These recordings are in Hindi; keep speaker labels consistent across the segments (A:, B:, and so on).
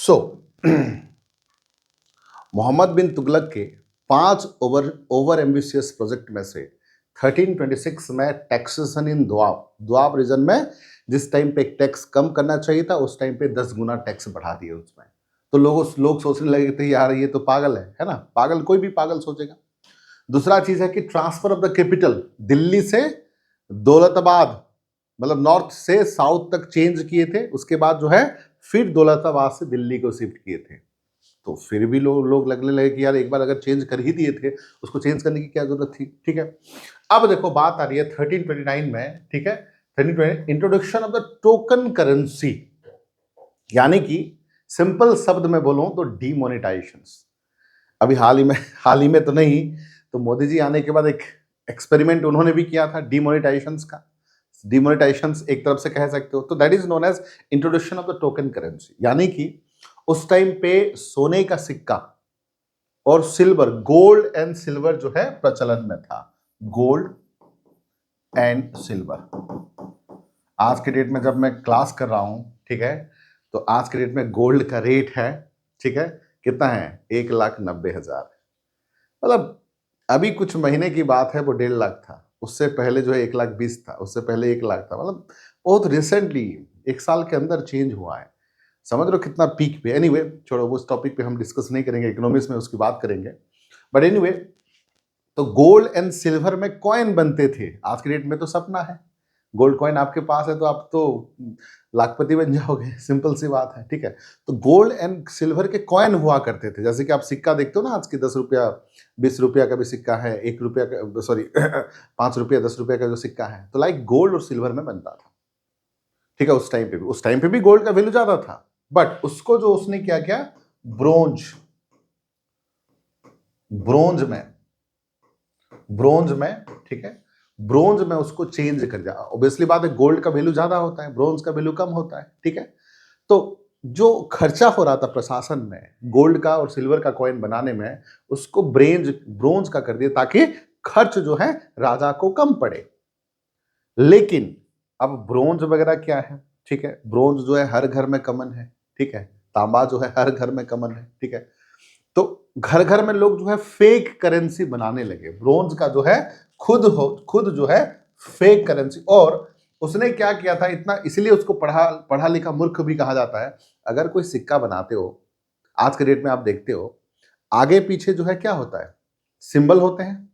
A: सो मोहम्मद बिन तुगलक के 5 ओवर एम्बिशियस प्रोजेक्ट में से 1326 में टैक्सेशन इन द्वाब द्वाब रीजन में जिस टाइम पे टैक्स कम करना चाहिए था उस टाइम पे 10 गुना टैक्स बढ़ा दिए उसमें। तो लोग सोचने लगे थे यार ये तो पागल है ना, पागल कोई भी पागल सोचेगा। दूसरा चीज है कि transfer of the capital Delhi से दौलताबाद, मतलब नॉर्थ से साउथ तक चेंज किए थे, उसके बाद जो है फिर दौलताबाद से दिल्ली को शिफ्ट किए थे। तो फिर भी लोग लगने लगे कि यार एक बार अगर चेंज कर ही दिए थे उसको चेंज करने की क्या जरूरत थी। ठीक है, अब देखो बात आ रही है 1329 में। ठीक है, 1329 introduction of the token currency, यानी कि सिंपल शब्द में बोलूं तो डीमोनेटाइजेशन। अभी हाल ही में तो नहीं, तो मोदी जी आने के बाद एक एक्सपेरिमेंट उन्होंने भी किया था डीमोनेटाइजेशन का। डिमोनेटाइजेशन एक तरफ से कह सकते हो, तो that is known as introduction of the token currency, यानी कि उस टाइम पे सोने का सिक्का और सिल्वर, गोल्ड एंड सिल्वर जो है प्रचलन में था। Gold and silver. आज के डेट में जब मैं क्लास कर रहा हूं, ठीक है, तो आज के डेट में गोल्ड का रेट है, ठीक है, कितना है, 1,90,000। मतलब अभी कुछ महीने की बात है वो 1,50,000 था, उससे पहले जो है 1,20,000 था, उससे पहले 1,00,000 था। मतलब बहुत रिसेंटली एक साल के अंदर चेंज हुआ है। समझ रहे हो कितना पीक पे। एनीवे छोड़ो, उस टॉपिक पे हम डिस्कस नहीं करेंगे, इकोनॉमिक्स में उसकी बात करेंगे। बट एनीवे, तो गोल्ड एंड सिल्वर में कॉइन बनते थे। आज के डेट में तो सपना है, गोल्ड कॉइन आपके पास है तो आप तो लाखपति बन जाओगे, सिंपल सी बात है। ठीक है, तो गोल्ड एंड सिल्वर के कॉइन हुआ करते थे। जैसे कि आप सिक्का देखते हो ना, आज की 10 रुपया 20 रुपया का भी सिक्का है, 1 रुपया का, सॉरी 5 रुपया 10 रुपया का जो सिक्का है, तो लाइक गोल्ड और सिल्वर में बनता था। ठीक है, उस टाइम पे भी गोल्ड का वैल्यू ज्यादा था, बट उसको जो उसने क्या किया, ब्रोंज ब्रोंज में ब्रोंज में ठीक है, ब्रोंज में उसको चेंज कर दिया। ऑब्वियसली बात है, गोल्ड का वैल्यू ज्यादा होता है, ब्रोंज का वैल्यू कम होता है। ठीक है, तो जो खर्चा हो रहा था प्रशासन में गोल्ड का और सिल्वर का कॉइन बनाने में, उसको ब्रोंज का कर दिया ताकि खर्च जो है राजा को कम पड़े। लेकिन अब ब्रोंज वगैरह क्या है, ठीक है, ब्रोंज जो है हर घर में कॉमन है। ठीक है, तांबा जो है हर घर में कॉमन है। ठीक है, तो घर घर में लोग जो है फेक करेंसी बनाने लगे। ब्रोंज का जो है खुद जो है फेक करेंसी। और उसने क्या किया था, इतना इसलिए उसको पढ़ा लिखा मूर्ख भी कहा जाता है। अगर कोई सिक्का बनाते हो, आज के डेट में आप देखते हो, आगे पीछे जो है क्या होता है, सिंबल होते हैं।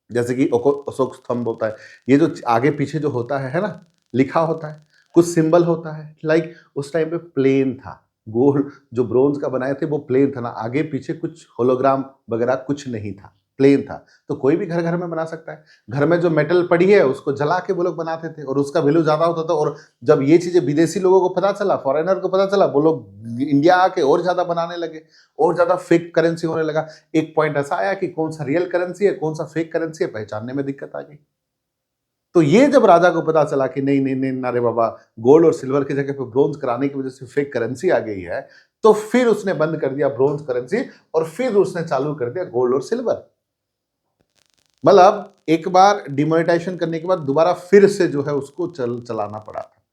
A: जैसे कि अशोक स्तंभ होता है, ये जो आगे पीछे जो होता है ना, लिखा होता है, कुछ सिंबल होता है। लाइक उस टाइम पे प्लेन था, गोल्ड जो ब्रोंज का बनाए थे वो प्लेन था ना, आगे पीछे कुछ होलोग्राम वगैरह कुछ नहीं था, प्लेन था। तो कोई भी घर घर में बना सकता है। घर में जो मेटल पड़ी है उसको जला के वो लोग बनाते थे और उसका वैल्यू ज्यादा होता था। और जब ये चीजें विदेशी लोगों को पता चला, फॉरेनर को पता चला, वो लोग इंडिया आके और ज्यादा बनाने लगे, और ज्यादा फेक करेंसी होने लगा। एक पॉइंट ऐसा आया कि कौन सा रियल करेंसी है कौन सा फेक करेंसी है पहचानने में दिक्कत आ गई। तो ये जब राजा को पता चला कि नहीं नहीं नहीं, अरे बाबा, गोल्ड और सिल्वर की जगह पे ब्रोंज कराने की वजह से फेक करेंसी आ गई है, तो फिर उसने बंद कर दिया ब्रोंज करेंसी और फिर उसने चालू कर दिया गोल्ड और सिल्वर। मतलब एक बार डिमोनेटाइजेशन करने के बाद दोबारा फिर से जो है उसको चलाना पड़ा था।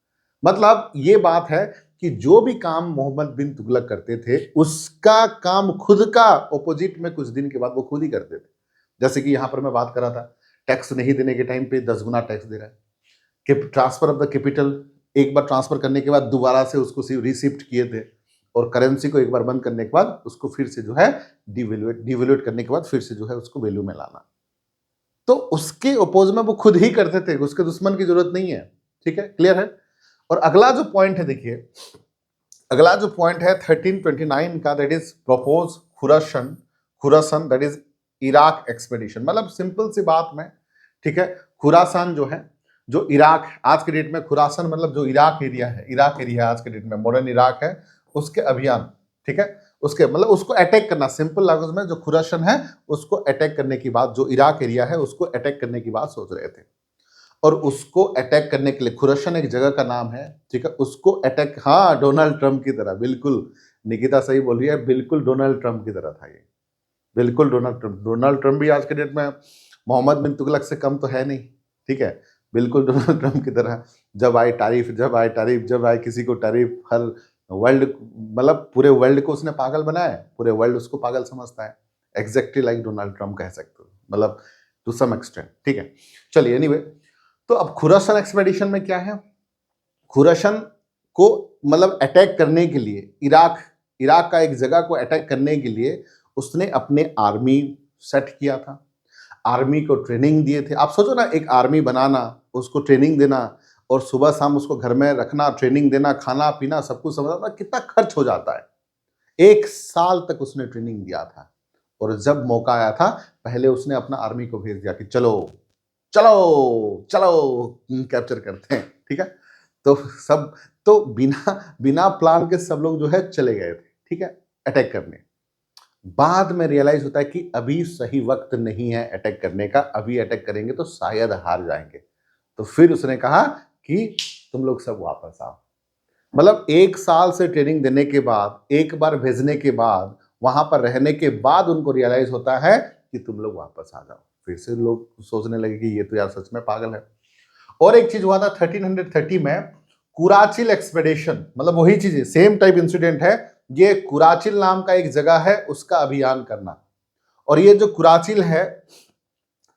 A: मतलब ये बात है कि जो भी काम मोहम्मद बिन तुगलक करते थे उसका काम खुद का ऑपोजिट में कुछ दिन के बाद वो खुद ही करते थे। जैसे कि यहां पर मैं बात कर रहा था, टैक्स नहीं देने के टाइम पे 10 गुना टैक्स दे रहा है। कि ट्रांसफर ऑफ द कैपिटल, एक बार ट्रांसफर करने के बाद दोबारा से उसको रिशिफ्ट किए थे। और करेंसी को एक बार बंद करने के बाद उसको फिर से जो है डिवेल्यूट करने के बाद फिर से जो है उसको वैल्यू में लाना। तो उसके अपोज में वो खुद ही करते थे, उसके दुश्मन की जरूरत नहीं है। ठीक है, क्लियर है। और अगला जो पॉइंट है, देखिए अगला जो पॉइंट है 1329 का, that is propose Khurasan, that is Iraq expedition. मतलब सिंपल सी बात में, ठीक है, खुरासान जो है, जो इराक आज के डेट में, खुरासन मतलब जो इराक एरिया आज के डेट में मॉडर्न इराक है, उसके अभियान, ठीक है, उसके मतलब उसको अटैक करना, सिंपल लैंग्वेज में जो खुरासन है उसको अटैक करने की बात, जो इराक एरिया है उसको अटैक करने की बात सोच रहे थे। और उसको अटैक करने के लिए, खुरासन एक जगह का नाम है, ठीक है, उसको अटैक, हाँ डोनाल्ड ट्रंप की तरह, बिल्कुल निकिता सही बोल रही है, बिल्कुल डोनाल्ड ट्रंप की तरह था ये, बिल्कुल डोनाल्ड ट्रंप भी आज के डेट में मोहम्मद बिन तुगलक से कम तो है नहीं। ठीक है, बिल्कुल डोनाल्ड ट्रंप की तरह। जब आए तारीफ, जब आए किसी को तारीफ, हर वर्ल्ड मतलब पूरे वर्ल्ड को उसने पागल बनाया है, पूरे वर्ल्ड उसको पागल समझता है, एग्जैक्टली लाइक डोनाल्ड ट्रम्प कह सकते हो, मतलब टू सम एक्सटेंट। ठीक है, चलिए एनीवे, तो अब खुरासान एक्सपेडिशन में क्या है, खुरासान को मतलब अटैक करने के लिए इराक का एक जगह को अटैक करने के लिए उसने अपने आर्मी सेट किया था, आर्मी को ट्रेनिंग दिए थे। आप सोचो ना, एक आर्मी बनाना, उसको ट्रेनिंग देना और सुबह शाम उसको घर में रखना, ट्रेनिंग देना, खाना पीना सब कुछ समझना, कितना खर्च हो जाता है। 1 साल तक उसने ट्रेनिंग दिया था और जब मौका आया था पहले उसने अपना आर्मी को भेज दिया कि चलो चलो चलो कैप्चर करते हैं। ठीक है, तो सब तो बिना बिना प्लान के सब लोग जो है चले गए थे, ठीक है, अटैक करने। बाद में रियलाइज होता है कि अभी सही वक्त नहीं है अटैक करने का, अभी अटैक करेंगे तो शायद हार जाएंगे। तो फिर उसने कहा कि तुम लोग सब वापस आओ। मतलब 1 साल से ट्रेनिंग देने के बाद, एक बार भेजने के बाद, वहां पर रहने के बाद उनको रियलाइज होता है कि तुम लोग वापस आ जाओ। फिर से लोग सोचने लगे कि ये तो यार सच में पागल है। और एक चीज हुआ था 1330 में, कुराचिल एक्सपेडिशन, मतलब वही चीज है, सेम टाइप इंसिडेंट है। ये कुराचिल नाम का एक जगह है, उसका अभियान करना। और ये जो कुराचिल है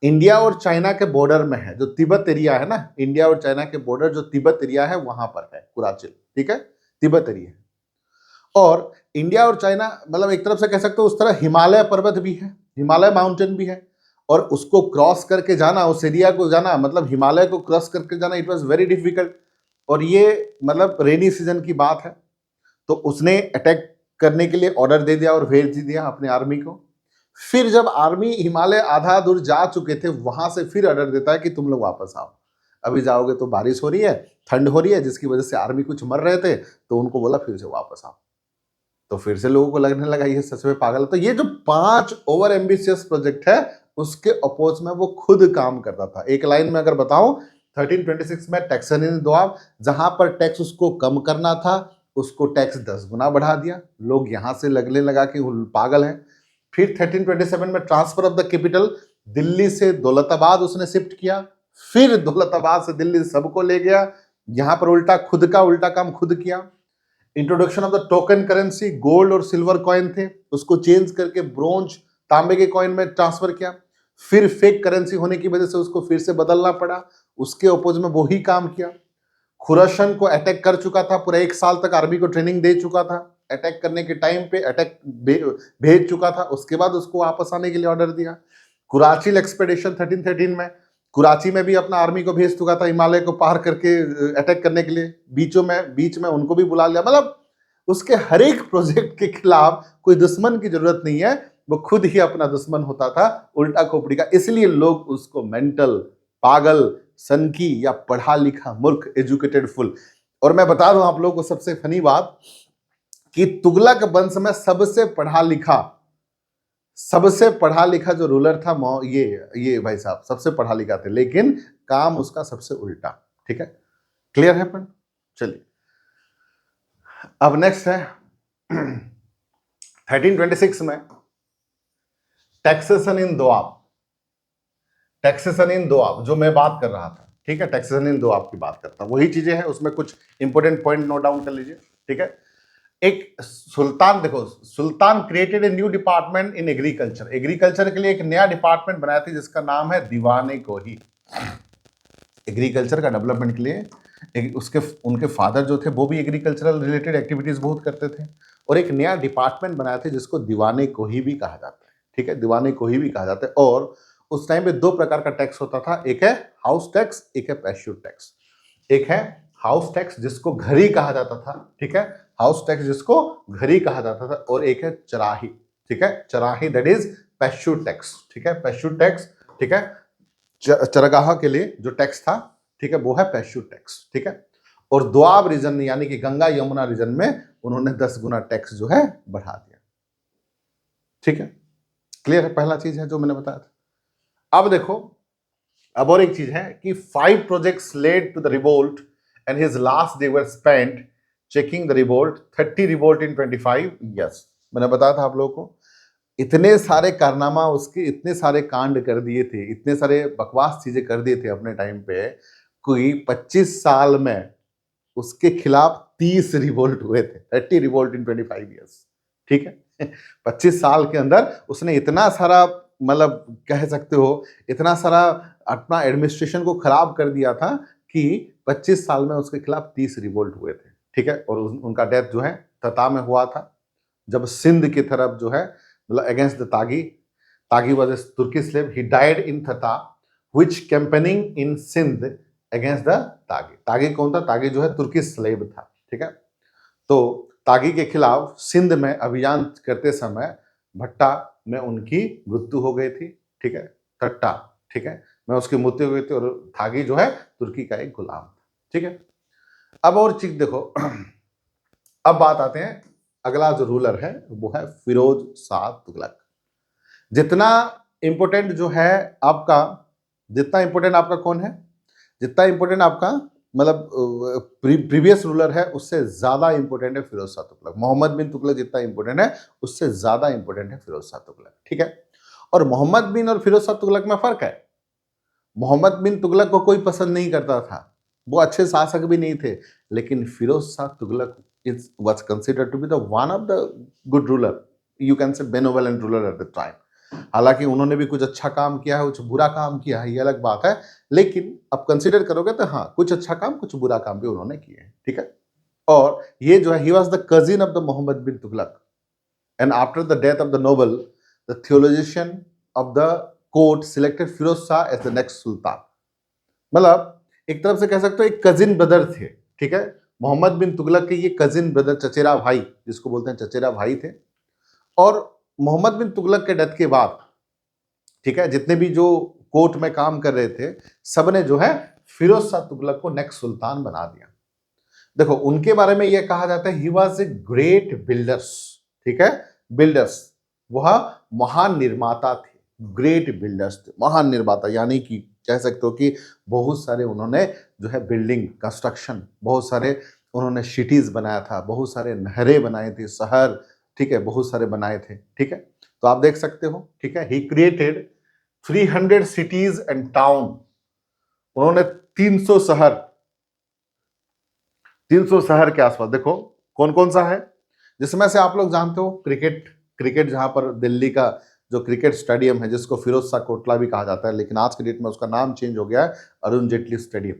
A: इंडिया और चाइना के बॉर्डर में है, जो तिब्बत एरिया है ना, इंडिया और चाइना के बॉर्डर जो तिब्बत एरिया है वहां पर है कुराचिल। ठीक है, तिब्बत एरिया। और इंडिया और चाइना मतलब एक तरफ से कह सकते हो, उस तरह हिमालय पर्वत भी है, हिमालय माउंटेन भी है। और उसको क्रॉस करके जाना, उस एरिया को जाना, मतलब हिमालय को क्रॉस करके जाना, इट वॉज वेरी डिफिकल्ट। और ये मतलब रेनी सीजन की बात है। तो उसने अटैक करने के लिए ऑर्डर दे दिया और भेज दिया अपने आर्मी को। फिर जब आर्मी हिमालय आधा दूर जा चुके थे, वहां से फिर ऑर्डर देता है कि तुम लोग वापस आओ, अभी जाओगे तो बारिश हो रही है, ठंड हो रही है, जिसकी वजह से आर्मी कुछ मर रहे थे, तो उनको बोला फिर से वापस आओ। तो फिर से लोगों को लगने लगा ये सच में पागल है। तो ये जो 5 ओवर एम्बिशियस प्रोजेक्ट है, उसके अपोज में वो खुद काम करता था। एक लाइन में अगर बताऊं, 1326 में टैक्सेशन द्वाब, जहां पर टैक्स उसको कम करना था, उसको टैक्स 10 गुना बढ़ा दिया। लोग यहां से लगने लगा कि वो पागल है। फिर 1327 में transfer of the capital, Delhi से दौलताबाद उसने शिफ्ट किया। फिर दौलताबाद से दिल्ली सबको ले गया, यहां पर उल्टा खुद का उल्टा काम खुद किया। Introduction of the token currency, gold और सिल्वर कॉइन थे, उसको चेंज करके ब्रोंज तांबे के कॉइन में ट्रांसफर किया। फिर फेक करेंसी होने की वजह से उसको फिर से बदलना पड़ा, उसके अपोज में वही काम किया। खुरासान को अटैक कर चुका था, पूरा 1 साल तक आर्मी को ट्रेनिंग दे चुका था, अटैक करने के टाइम पे अटैक भेज चुका था, उसके बाद उसको वापस आने के लिए ऑर्डर दिया। कुराचिल एक्सपेडिशन 1313 में, कुराची में भी अपना आर्मी को भेज चुका था हिमालय को पार करके अटैक करने के लिए, बीच में उनको भी बुला लिया। मतलब उसके हर एक प्रोजेक्ट के खिलाफ कोई दुश्मन की जरूरत नहीं है, वो खुद ही अपना दुश्मन होता था, उल्टा खोपड़ी का। इसलिए लोग उसको मेंटल, पागल, सनकी या पढ़ा लिखा मूर्ख, एजुकेटेड फुल। और मैं बता दूं आप लोगों को सबसे फनी बात, कि तुगलक वंश में सबसे पढ़ा लिखा जो रूलर था ये भाई साहब सबसे पढ़ा लिखा थे, लेकिन काम उसका सबसे उल्टा। ठीक है, क्लियर है पॉइंट? चलिए अब नेक्स्ट है 1326 में taxation in Doab. Taxation in Doab जो मैं बात कर रहा था, ठीक है, टैक्सेशन इन दोआब की बात करता हूं, वही चीजें हैं, उसमें कुछ इंपोर्टेंट पॉइंट नोट डाउन कर लीजिए। ठीक है, एक सुल्तान, देखो sultan created a new department in agriculture. Agriculture के लिए एक नया डिपार्टमेंट बनाया था जिसका नाम है दीवाने कोही। एग्रीकल्चर का डेवलपमेंट के लिए उसके उनके फादर जो थे वो भी एग्रीकल्चरल रिलेटेड एक्टिविटीज बहुत करते थे, और एक नया डिपार्टमेंट बनाया था जिसको दीवाने कोही भी कहा जाता है। ठीक है, दीवाने कोही भी कहा जाता है। और उस टाइम पे 2 प्रकार का टैक्स होता था, एक है हाउस टैक्स, एक है पैश्यूट टैक्स। एक है हाउस टैक्स जिसको घरी कहा जाता था, ठीक है, हाउस टैक्स जिसको घरी कहा जाता था, और एक है चराही। ठीक है, चराही दैट इज पैश्यूट टैक्स। ठीक है, पैश्यूट टैक्स। ठीक है, चरगाह के लिए जो टैक्स था, ठीक है, वो है पैश्यूट टैक्स। ठीक है, और दोआब रीजन यानी कि गंगा यमुना रीजन में उन्होंने 10 गुना टैक्स जो है बढ़ा दिया। ठीक है, क्लियर है? पहला चीज है जो मैंने बताया था। अब देखो, अब और एक चीज है कि 5 projects led to the revolt and his last day were spent checking the revolt, 30 revolt in 25 yes. मैंने बताया था आप लोगों को, इतने सारे कारनामा उसके, इतने सारे कांड कर दिए थे, इतने सारे बकवास चीजें कर दिए थे अपने टाइम पे, कोई 25 साल में उसके खिलाफ 30 रिवोल्ट हुए थे, 30 रिवोल्ट इन 25 ईयर्स, ठीक है। 25 साल के अंदर उसने इतना सारा, मतलब कह सकते हो इतना सारा अपना एडमिनिस्ट्रेशन को खराब कर दिया था कि 25 साल में उसके खिलाफ 30 रिवोल्ट हुए थे, ठीक है। और उनका डेथ जो है तता में हुआ था, जब सिंध की तरफ जो है मतलब against the Tagi, Tagi was a Turki slave, he died in तता which campaigning in Sindh against the तागी। तागी कौन था? तागी जो है तुर्की स्लेव था, ठीक है। तो तागी के खिलाफ सिंध में अभियान करते समय भट्टा में उनकी मृत्यु हो गई थी, ठीक है। तट्टा, ठीक है, में उसकी मृत्यु हो गई थी और तागी जो है तुर्की का एक गुलाम था, ठीक है। अब और चीज देखो, अब बात आते हैं, अगला जो रूलर है वो है फिरोज शाह तुगलक। जितना इंपोर्टेंट जो है आपका, जितना इंपोर्टेंट आपका कौन है, जितना इंपोर्टेंट आपका मतलब प्रीवियस रूलर है उससे ज्यादा इंपोर्टेंट है फिरोज शाह तुगलक। मोहम्मद बिन तुगलक जितना इंपोर्टेंट है उससे ज्यादा इंपोर्टेंट है फिरोज शाह तुगलक, ठीक है। और मोहम्मद बिन और फिरोज शाह तुगलक में फर्क है। मोहम्मद बिन तुगलक को कोई पसंद नहीं करता था, वो अच्छे शासक भी नहीं थे, लेकिन Firoz Shah Tughlaq is was considered to be the one of the good ruler, you can say benevolent ruler at the time. हालांकि उन्होंने भी कुछ अच्छा काम किया है, कुछ बुरा काम किया है, ये अलग बात है, लेकिन अब कंसिडर करोगे तो हाँ, कुछ अच्छा काम कुछ बुरा काम भी उन्होंने किए हैं, ठीक है। और ये जो है, he was the cousin of the Mohammad bin Tughlaq, and after the death of the noble, the theologian of the court selected Firoz Shah as the next sultan. मतलब एक तरफ से कह सकते हो एक कजिन ब्रदर थे, ठीक है। मोहम्मद बिन तुगलक के ये कजिन ब्रदर, चचेरा भाई जिसको बोलते हैं, चचेरा भाई थे। और मोहम्मद बिन तुगलक के डेथ के बाद, ठीक है, जितने भी जो कोर्ट में काम कर रहे थे सबने जो है फिरोज शाह तुगलक को नेक्स्ट सुल्तान बना दिया। देखो उनके बारे में यह कहा जाता है he was a great builders, ठीक है, बिल्डर्स, वह महान निर्माता थे, ग्रेट बिल्डर्स थे, महान निर्माता, यानी कि कह सकते हो कि बहुत सारे उन्होंने जो है बिल्डिंग कंस्ट्रक्शन, बहुत सारे उन्होंने सिटीज बनाया था, बहुत सारे नहरें बनाए थे, शहर, ठीक है, बहुत सारे बनाए थे, ठीक है। तो आप देख सकते हो, ठीक है, he created 300 cities and town, उन्होंने 300 शहर, 300 शहर के आसपास, देखो कौन कौन सा है, जिसमें से आप लोग जानते हो क्रिकेट, क्रिकेट जहां पर दिल्ली का जो क्रिकेट स्टेडियम है जिसको फिरोज शाह कोटला भी कहा जाता है, लेकिन आज के डेट में उसका नाम चेंज हो गया है, अरुण जेटली स्टेडियम।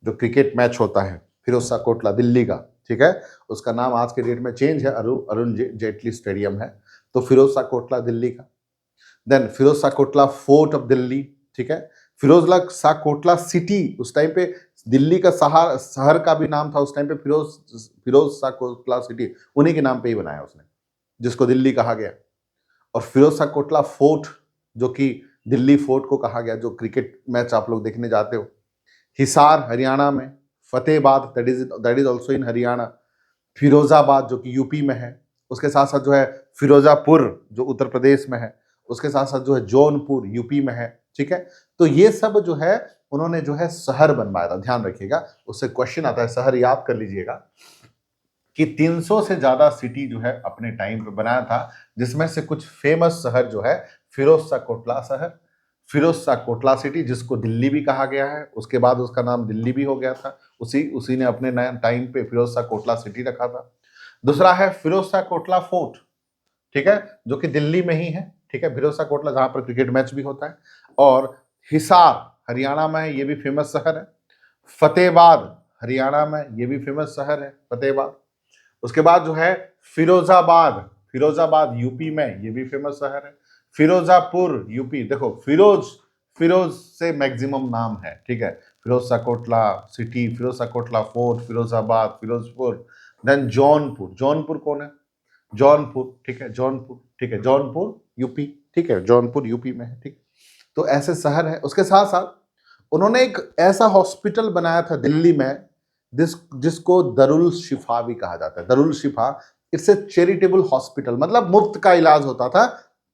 A: जो क्रिकेट मैच होता है फिरोज शाह कोटला दिल्ली का, ठीक है, उसका नाम आज के डेट में चेंज है, अरुण जेटली स्टेडियम है। तो फिरोज शाह कोटला दिल्ली का। Then Firoz Shah Kotla fort of Delhi, ठीक है। फिरोज शाह कोटला सिटी, उस टाइम पे दिल्ली का शहर का भी नाम था उस टाइम पे फिरोज शाह कोटला सिटी, उन्हीं के नाम पे ही बनाया उसने, जिसको दिल्ली कहा गया। और फिरोज शाह कोटला फोर्ट, जो कि दिल्ली फोर्ट को कहा गया, जो क्रिकेट मैच आप लोग देखने जाते हो। हिसार हरियाणा में, Fatehabad that is also in Haryana, Firozabad जो कि यूपी में है, उसके साथ साथ जो है फिरोजापुर जो उत्तर प्रदेश में है, उसके साथ साथ जो है जौनपुर यूपी में है, ठीक है। तो ये सब जो है उन्होंने जो है शहर बनवाया था, ध्यान रखिएगा, उससे क्वेश्चन आता है, शहर याद कर लीजिएगा कि 300 से ज्यादा सिटी जो है अपने टाइम पे बनाया था, जिसमें से कुछ फेमस शहर जो है फिरोज शाह कोटला शहर, फिरोज शाह कोटला सिटी, जिसको दिल्ली भी कहा गया है, उसके बाद उसका नाम दिल्ली भी हो गया था, उसी ने अपने टाइम पे फिरोज शाह कोटला सिटी रखा था। दूसरा है फिरोज शाह कोटला फोर्ट, ठीक है, जो कि दिल्ली में ही है, ठीक है, फिरोज शाह कोटला, जहां पर क्रिकेट मैच भी होता है। और हिसार हरियाणा में है, ये भी फेमस शहर है। फतेहाबाद हरियाणा में, ये भी फेमस शहर है फतेहाबाद। उसके बाद जो है फिरोजाबाद, फिरोजाबाद यूपी में, ये भी फेमस शहर है। फिरोजापुर यूपी, देखो फिरोज, फिरोज से मैक्सिमम नाम है, ठीक है, Firoz Shah Kotla city, Firoz Shah Kotla fort, Firozabad, Firozpur. Then Jaunpur, Jaunpur कौन है, जौनपुर, ठीक है, जौनपुर, ठीक है, जौनपुर यूपी, ठीक है, जौनपुर यूपी में है, ठीक। तो ऐसे शहर है। उसके साथ साथ उन्होंने एक ऐसा हॉस्पिटल बनाया था दिल्ली में जिसको दरुल शिफा भी कहा जाता है। दरुल शिफा, इट्स ए चैरिटेबल हॉस्पिटल, मतलब मुफ्त का इलाज होता था,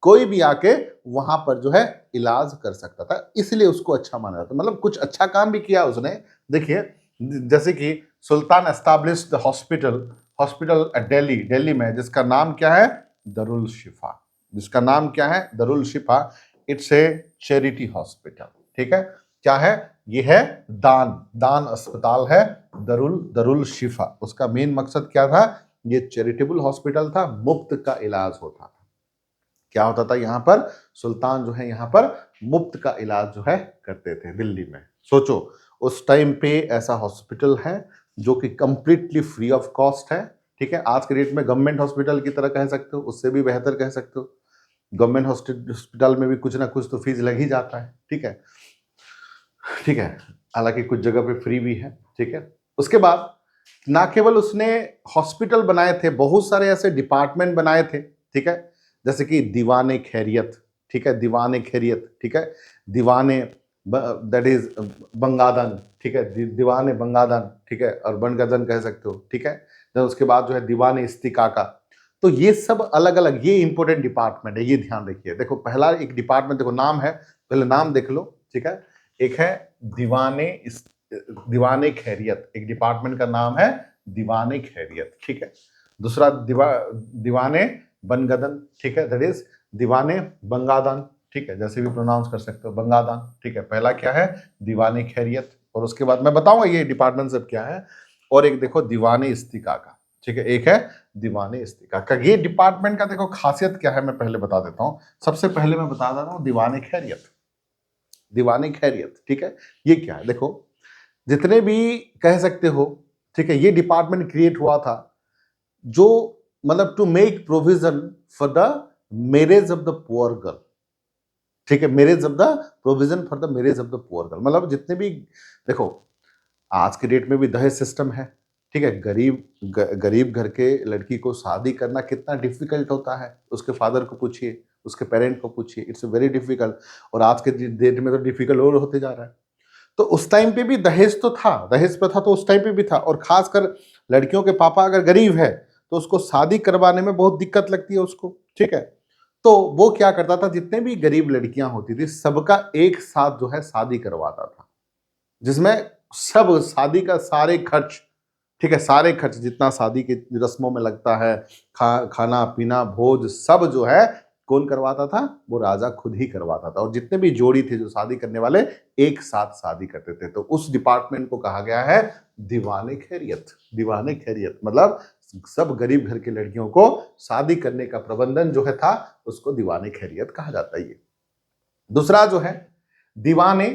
A: कोई भी आके वहां पर जो है इलाज कर सकता था, इसलिए उसको अच्छा माना जाता, मतलब कुछ अच्छा काम भी किया उसने। देखिए जैसे कि sultan established hospital, hospital Delhi, Delhi में, जिसका नाम क्या है, दरुल शिफा, जिसका नाम क्या है, दरुल शिफा, इट्स ए चैरिटी हॉस्पिटल, ठीक है। क्या है? ये है दान, दान अस्पताल है दरुल शिफा। उसका मेन मकसद क्या था? ये चैरिटेबल हॉस्पिटल था, मुफ्त का इलाज होता था। क्या होता था यहाँ पर? सुल्तान जो है यहाँ पर मुफ्त का इलाज जो है करते थे दिल्ली में। सोचो उस टाइम पे ऐसा हॉस्पिटल है जो कि कंप्लीटली फ्री ऑफ कॉस्ट है। ठीक है, आज के डेट में गवर्नमेंट हॉस्पिटल की तरह कह सकते हो, उससे भी बेहतर कह सकते हो। गवर्नमेंट हॉस्पिटल में भी कुछ ना कुछ तो फीस लग ही जाता है। ठीक है, ठीक है, हालांकि कुछ जगह पे फ्री भी है। ठीक है, उसके बाद ना केवल उसने हॉस्पिटल बनाए थे, बहुत सारे ऐसे डिपार्टमेंट बनाए थे। ठीक है, जैसे कि दीवाने खैरियत। ठीक है, दीवाने खैरियत। ठीक है, दीवाने दैट इज बंगादन। ठीक है, दीवाने बंगादन। ठीक है, और बनगदन कह सकते हो। ठीक है, then उसके बाद जो है दीवाने इस्तिकाका। तो ये सब अलग अलग, ये इंपॉर्टेंट डिपार्टमेंट है, ये ध्यान रखिए। देखो पहला एक डिपार्टमेंट, देखो नाम है, पहले नाम देख लो। ठीक है, एक है दीवाने खैरियत, एक डिपार्टमेंट का नाम है दीवाने खैरियत। ठीक है, दूसरा दीवाने बनगदन। ठीक है, दैट इज दीवाने बंगादन। ठीक है, जैसे भी प्रोनाउंस कर सकते हो, बंगादन। ठीक है, पहला क्या है? दीवाने खैरियत। और उसके बाद मैं बताऊंगा ये डिपार्टमेंट सब क्या है। और एक देखो दीवाने इस्तिका का। ठीक है, एक है दीवाने इस्तिका का। ये डिपार्टमेंट का देखो खासियत क्या है, मैं पहले बता देता हूं। सबसे पहले मैं बता देता हूं दीवाने खैरियत। दीवाने खैरियत, ठीक है, ये क्या है? देखो जितने भी कह सकते हो, ठीक है, ये डिपार्टमेंट क्रिएट हुआ था जो मतलब to make provision for the marriage of the poor girl. ठीक है, marriage of the provision for the marriage of the poor girl, मतलब जितने भी, देखो आज के डेट में भी दहेज सिस्टम है। ठीक है, गरीब घर के लड़की को शादी करना कितना डिफिकल्ट होता है, उसके फादर को पूछिए, उसके पेरेंट को पूछिए, इट्स वेरी डिफिकल्ट। और आज के डेट में तो डिफिकल्ट और होते जा रहा है। तो उस टाइम पे भी दहेज तो था, दहेज प्रथा तो उस टाइम पे भी था। और खासकर लड़कियों के पापा अगर गरीब है तो उसको शादी करवाने में बहुत दिक्कत लगती है उसको। ठीक है, तो वो क्या करता था, जितने भी गरीब लड़कियां होती थी सबका एक साथ जो है शादी करवाता था, जिसमें सब शादी का सारे खर्च, ठीक है, सारे खर्च जितना शादी की रस्मों में लगता है, खाना पीना भोज सब जो है कौन करवाता था? वो राजा खुद ही करवाता था। और जितने भी जोड़ी थे जो शादी करने वाले, एक साथ शादी करते थे। तो उस डिपार्टमेंट को कहा गया है दीवाने खैरियत। दीवाने खैरियत मतलब सब गरीब घर की लड़कियों को शादी करने का प्रबंधन जो है था, उसको दीवाने खैरियत कहा जाता है। ये दूसरा जो है दीवाने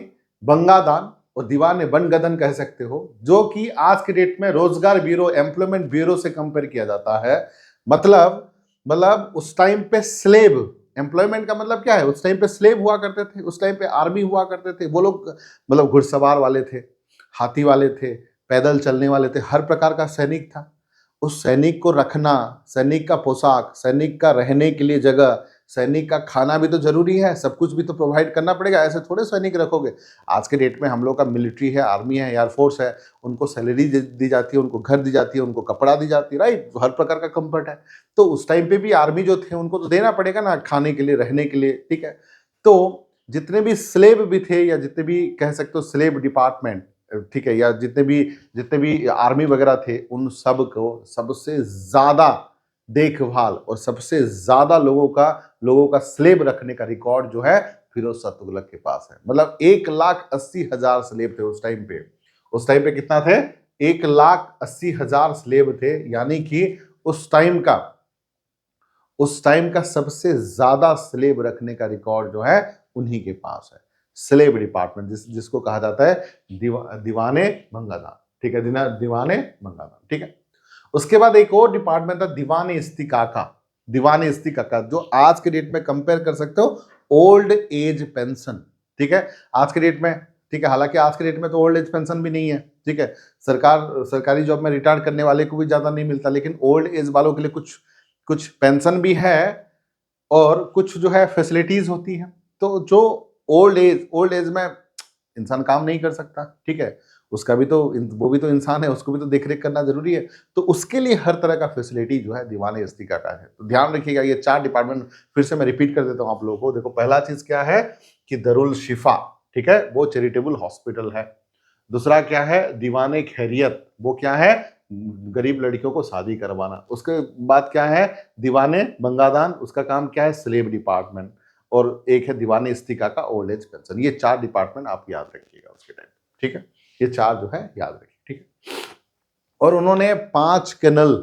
A: बंगादान और दीवाने बनगदन कह सकते हो, जो कि आज के डेट में रोजगार ब्यूरो, एम्प्लॉयमेंट ब्यूरो से कंपेयर किया जाता है। मतलब उस टाइम पे स्लेव एम्प्लॉयमेंट का मतलब क्या है? उस टाइम पे स्लेव हुआ करते थे, उस टाइम पे आर्मी हुआ करते थे। वो लोग मतलब घुड़सवार वाले थे, हाथी वाले थे, पैदल चलने वाले थे, हर प्रकार का सैनिक था। उस सैनिक को रखना, सैनिक का पोशाक, सैनिक का रहने के लिए जगह, सैनिक का खाना भी तो जरूरी है, सब कुछ भी तो प्रोवाइड करना पड़ेगा। ऐसे थोड़े सैनिक रखोगे। आज के डेट में हम लोग का मिलिट्री है, आर्मी है, एयरफोर्स है, उनको सैलरी दी जाती है, उनको घर दी जाती है, उनको कपड़ा दी जाती है, राइट, हर प्रकार का कंफर्ट है। तो उस टाइम पे भी आर्मी जो थे उनको तो देना पड़ेगा ना, खाने के लिए, रहने के लिए। ठीक है, तो जितने भी स्लेव भी थे, या जितने भी कह सकते हो स्लेव डिपार्टमेंट, ठीक है, या जितने भी आर्मी वगैरह थे, उन सब को सबसे ज्यादा देखभाल और सबसे ज्यादा लोगों का स्लेब रखने का रिकॉर्ड जो है फिरोज शाह तुगलक के पास है। मतलब 1,80,000 स्लेब थे उस टाइम पे। उस टाइम पे कितना थे? 1,80,000 स्लेब थे। यानी कि उस टाइम का सबसे ज्यादा स्लेब रखने का रिकॉर्ड जो है उन्हीं के पास है। स्लेब डिपार्टमेंट जिसको कहा जाता है दीवाने बंगादान। ठीक है, दीवाने बंगादान। ठीक है, उसके बाद एक और डिपार्टमेंट था दीवाने इस्तिकाका। दीवाने इस्तिकाका जो आज के डेट में कंपेयर कर सकते हो ओल्ड एज पेंशन। ठीक है, आज के डेट में, ठीक है, हालांकि आज के डेट में तो ओल्ड एज पेंशन भी नहीं है। ठीक है, सरकारी जॉब में रिटायर करने वाले को भी ज्यादा नहीं मिलता, लेकिन ओल्ड एज वालों के लिए कुछ कुछ पेंशन भी है और कुछ जो है फैसिलिटीज होती है। तो जो ओल्ड एज में इंसान काम नहीं कर सकता, ठीक है, उसका भी तो, वो भी तो इंसान है, उसको भी तो देख रेख करना जरूरी है। तो उसके लिए हर तरह का फैसिलिटी जो है दीवाने इस्तिका का है। तो ध्यान रखिएगा, ये 4 डिपार्टमेंट फिर से मैं रिपीट कर देता हूं आप लोगों को। देखो पहला चीज क्या है कि दरुल शिफा, ठीक है, वो चैरिटेबल हॉस्पिटल है। दूसरा क्या है? दीवाने खैरियत, वो क्या है? गरीब लड़कियों को शादी करवाना। उसके बाद क्या है? दीवाने बंगादान, उसका काम क्या है? Slave department. और एक है दीवानी इस्तिका का ओल्ड एज पेंशन। ये 4 डिपार्टमेंट आप याद रखिएगा उसके टाइम, ठीक है, ये 4 जो है याद रखिए, ठीक है। और उन्होंने 5 कैनल,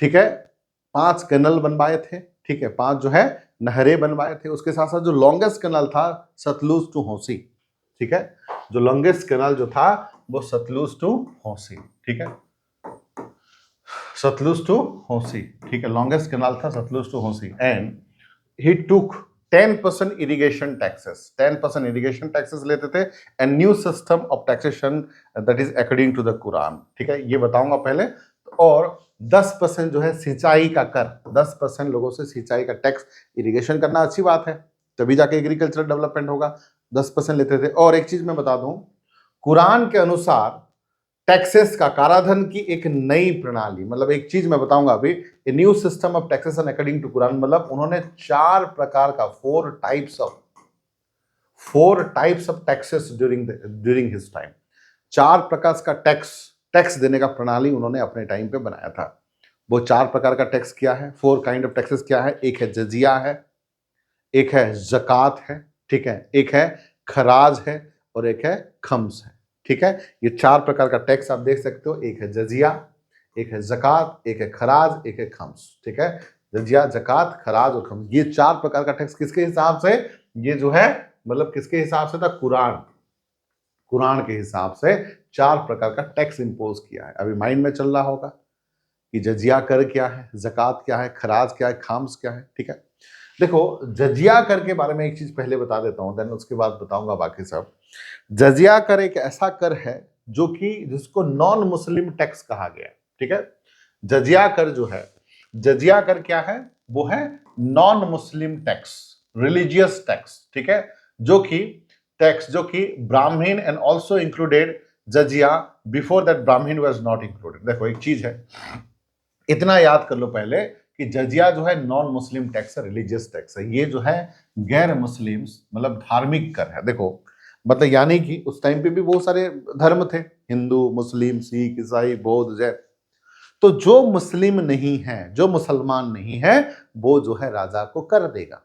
A: ठीक है, 5 कैनल बनवाए थे, ठीक है, 5 जो है नहरें बनवाए थे। उसके साथ साथ जो लॉन्गेस्ट कैनल था सतलुज टू हौसी, ठीक है, जो लॉन्गेस्ट कैनल जो था वो सतलुज टू हौसी, ठीक है, सतलुज टू हौसी, ठीक है, लॉन्गेस्ट कैनाल था सतलुज टू हौसी। And he took 10% irrigation taxes, 10% irrigation taxes लेते थे। And new system of taxation that is according to the Quran, ठीक है, ये बताऊंगा पहले। और 10% जो है सिंचाई का कर, 10% लोगों से सिंचाई का टैक्स, इरिगेशन करना अच्छी बात है, तभी जाके एग्रीकल्चरल डेवलपमेंट होगा, 10% लेते थे। और एक चीज मैं बता दूं, कुरान के अनुसार टैक्सेस का, काराधन की एक नई प्रणाली, मतलब एक चीज मैं बताऊंगा अभी, a new system of taxation according to Quran, मतलब उन्होंने 4 प्रकार का, 4 types of taxes during his time, 4 प्रकार का टैक्स देने का प्रणाली उन्होंने अपने टाइम पे बनाया था। वो 4 प्रकार का टैक्स क्या है, 4 काइंड ऑफ टैक्सेस क्या है? एक है जजिया है, एक है जक़ात है, ठीक है, एक है खराज है, और एक है खम्स है, ठीक है। ये 4 प्रकार का टैक्स आप देख सकते हो, एक है जजिया, एक है जक़ात, एक है खराज, एक है खम्स, ठीक है। जजिया, जक़ात, खराज और खम्स, ये 4 प्रकार का टैक्स किसके हिसाब से, ये जो है मतलब किसके हिसाब से था? कुरान के हिसाब से 4 प्रकार का टैक्स इंपोज किया है। अभी माइंड में चल रहा होगा कि जजिया कर क्या है, जक़ात क्या है, खराज क्या है, खम्स क्या है, ठीक है। देखो, जजिया कर के बारे में एक चीज पहले बता देता हूं, देन उसके बाद बताऊंगा बाकी सब। जजिया कर एक ऐसा कर है जो कि जिसको नॉन मुस्लिम टैक्स कहा गया है, ठीक है। जजिया कर जो है, जजिया कर क्या है? वो है non Muslim tax, religious tax, ठीक है, जो कि Brahmin and also included jizya before that Brahmin was not included. देखो एक चीज है, इतना याद कर लो पहले कि जजिया जो है नॉन मुस्लिम टैक्स है, रिलीजियस टैक्स है। ये जो है गैर मुस्लिम मतलब धार्मिक कर है। देखो मतलब यानी कि उस टाइम पे भी बहुत सारे धर्म थे, हिंदू, मुस्लिम, सिख, ईसाई, बौद्ध, जैन। तो जो मुस्लिम नहीं है, जो मुसलमान नहीं है, वो जो है राजा को कर देगा।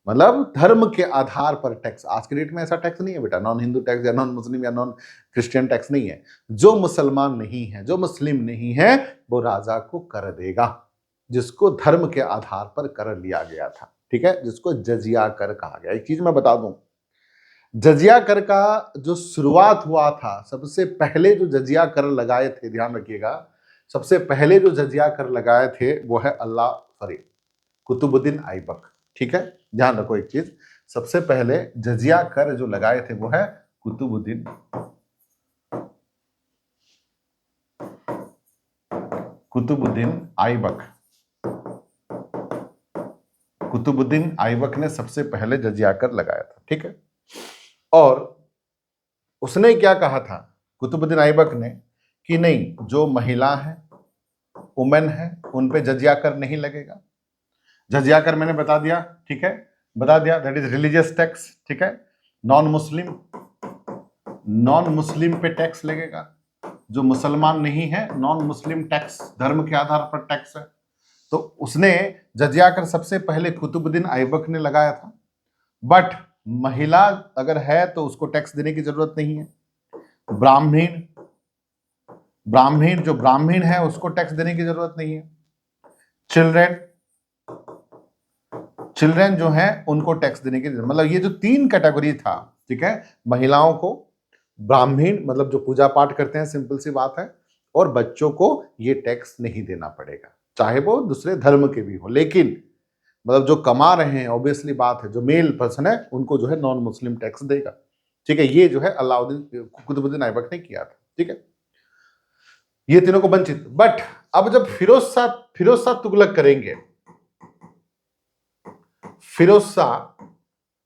A: मतलब धर्म के आधार पर टैक्स। आज के डेट में ऐसा टैक्स नहीं है बेटा, नॉन हिंदू टैक्स या नॉन मुस्लिम या नॉन क्रिश्चियन टैक्स नहीं है। जो मुसलमान नहीं है, जो मुस्लिम नहीं है, वो राजा को कर देगा, जिसको धर्म के आधार पर कर लिया गया था, ठीक है, जिसको जजिया कर कहा गया। एक चीज मैं बता दूं, जजिया कर का जो शुरुआत हुआ था, सबसे पहले जो जजिया कर लगाए थे, ध्यान रखिएगा, सबसे पहले जो जजिया कर लगाए थे वो है कुतुबुद्दीन ऐबक, ठीक है। ध्यान रखो एक चीज, सबसे पहले जजिया कर जो लगाए थे वो है कुतुबुद्दीन ऐबक। कुतुबुद्दीन ऐबक ने सबसे पहले जजिया कर लगाया था, ठीक है। और उसने क्या कहा था कुतुबुद्दीन ऐबक ने, कि नहीं, जो महिला है, वुमेन है, उन पे जजिया कर नहीं लगेगा। जजिया कर मैंने बता दिया, ठीक है, बता दिया, दैट इज रिलीजियस टैक्स, ठीक है। नॉन मुस्लिम पे टैक्स लगेगा, जो मुसलमान नहीं है, नॉन मुस्लिम टैक्स, धर्म के आधार पर टैक्स है। तो उसने जजिया कर सबसे पहले कुतुबुद्दीन ऐबक ने लगाया था। बट महिला अगर है तो उसको टैक्स देने की जरूरत नहीं है। जो ब्राह्मण है उसको टैक्स देने की जरूरत नहीं है। चिल्ड्रन जो है उनको टैक्स देने की जरूरत, मतलब ये जो 3 कैटेगरी था, ठीक है, महिलाओं को, ब्राह्मण मतलब जो पूजा पाठ करते हैं, सिंपल सी बात है, और बच्चों को ये टैक्स नहीं देना पड़ेगा, चाहे वो दूसरे धर्म के भी हो। लेकिन मतलब जो कमा रहे हैं, ऑब्वियसली बात है, जो मेल पर्सन है उनको जो है नॉन मुस्लिम टैक्स देगा, ठीक है। ये जो है कुतुबुद्दीन ऐबक ने किया था, ठीक है, ये तीनों को वंचित। बट अब जब फिरोज शाह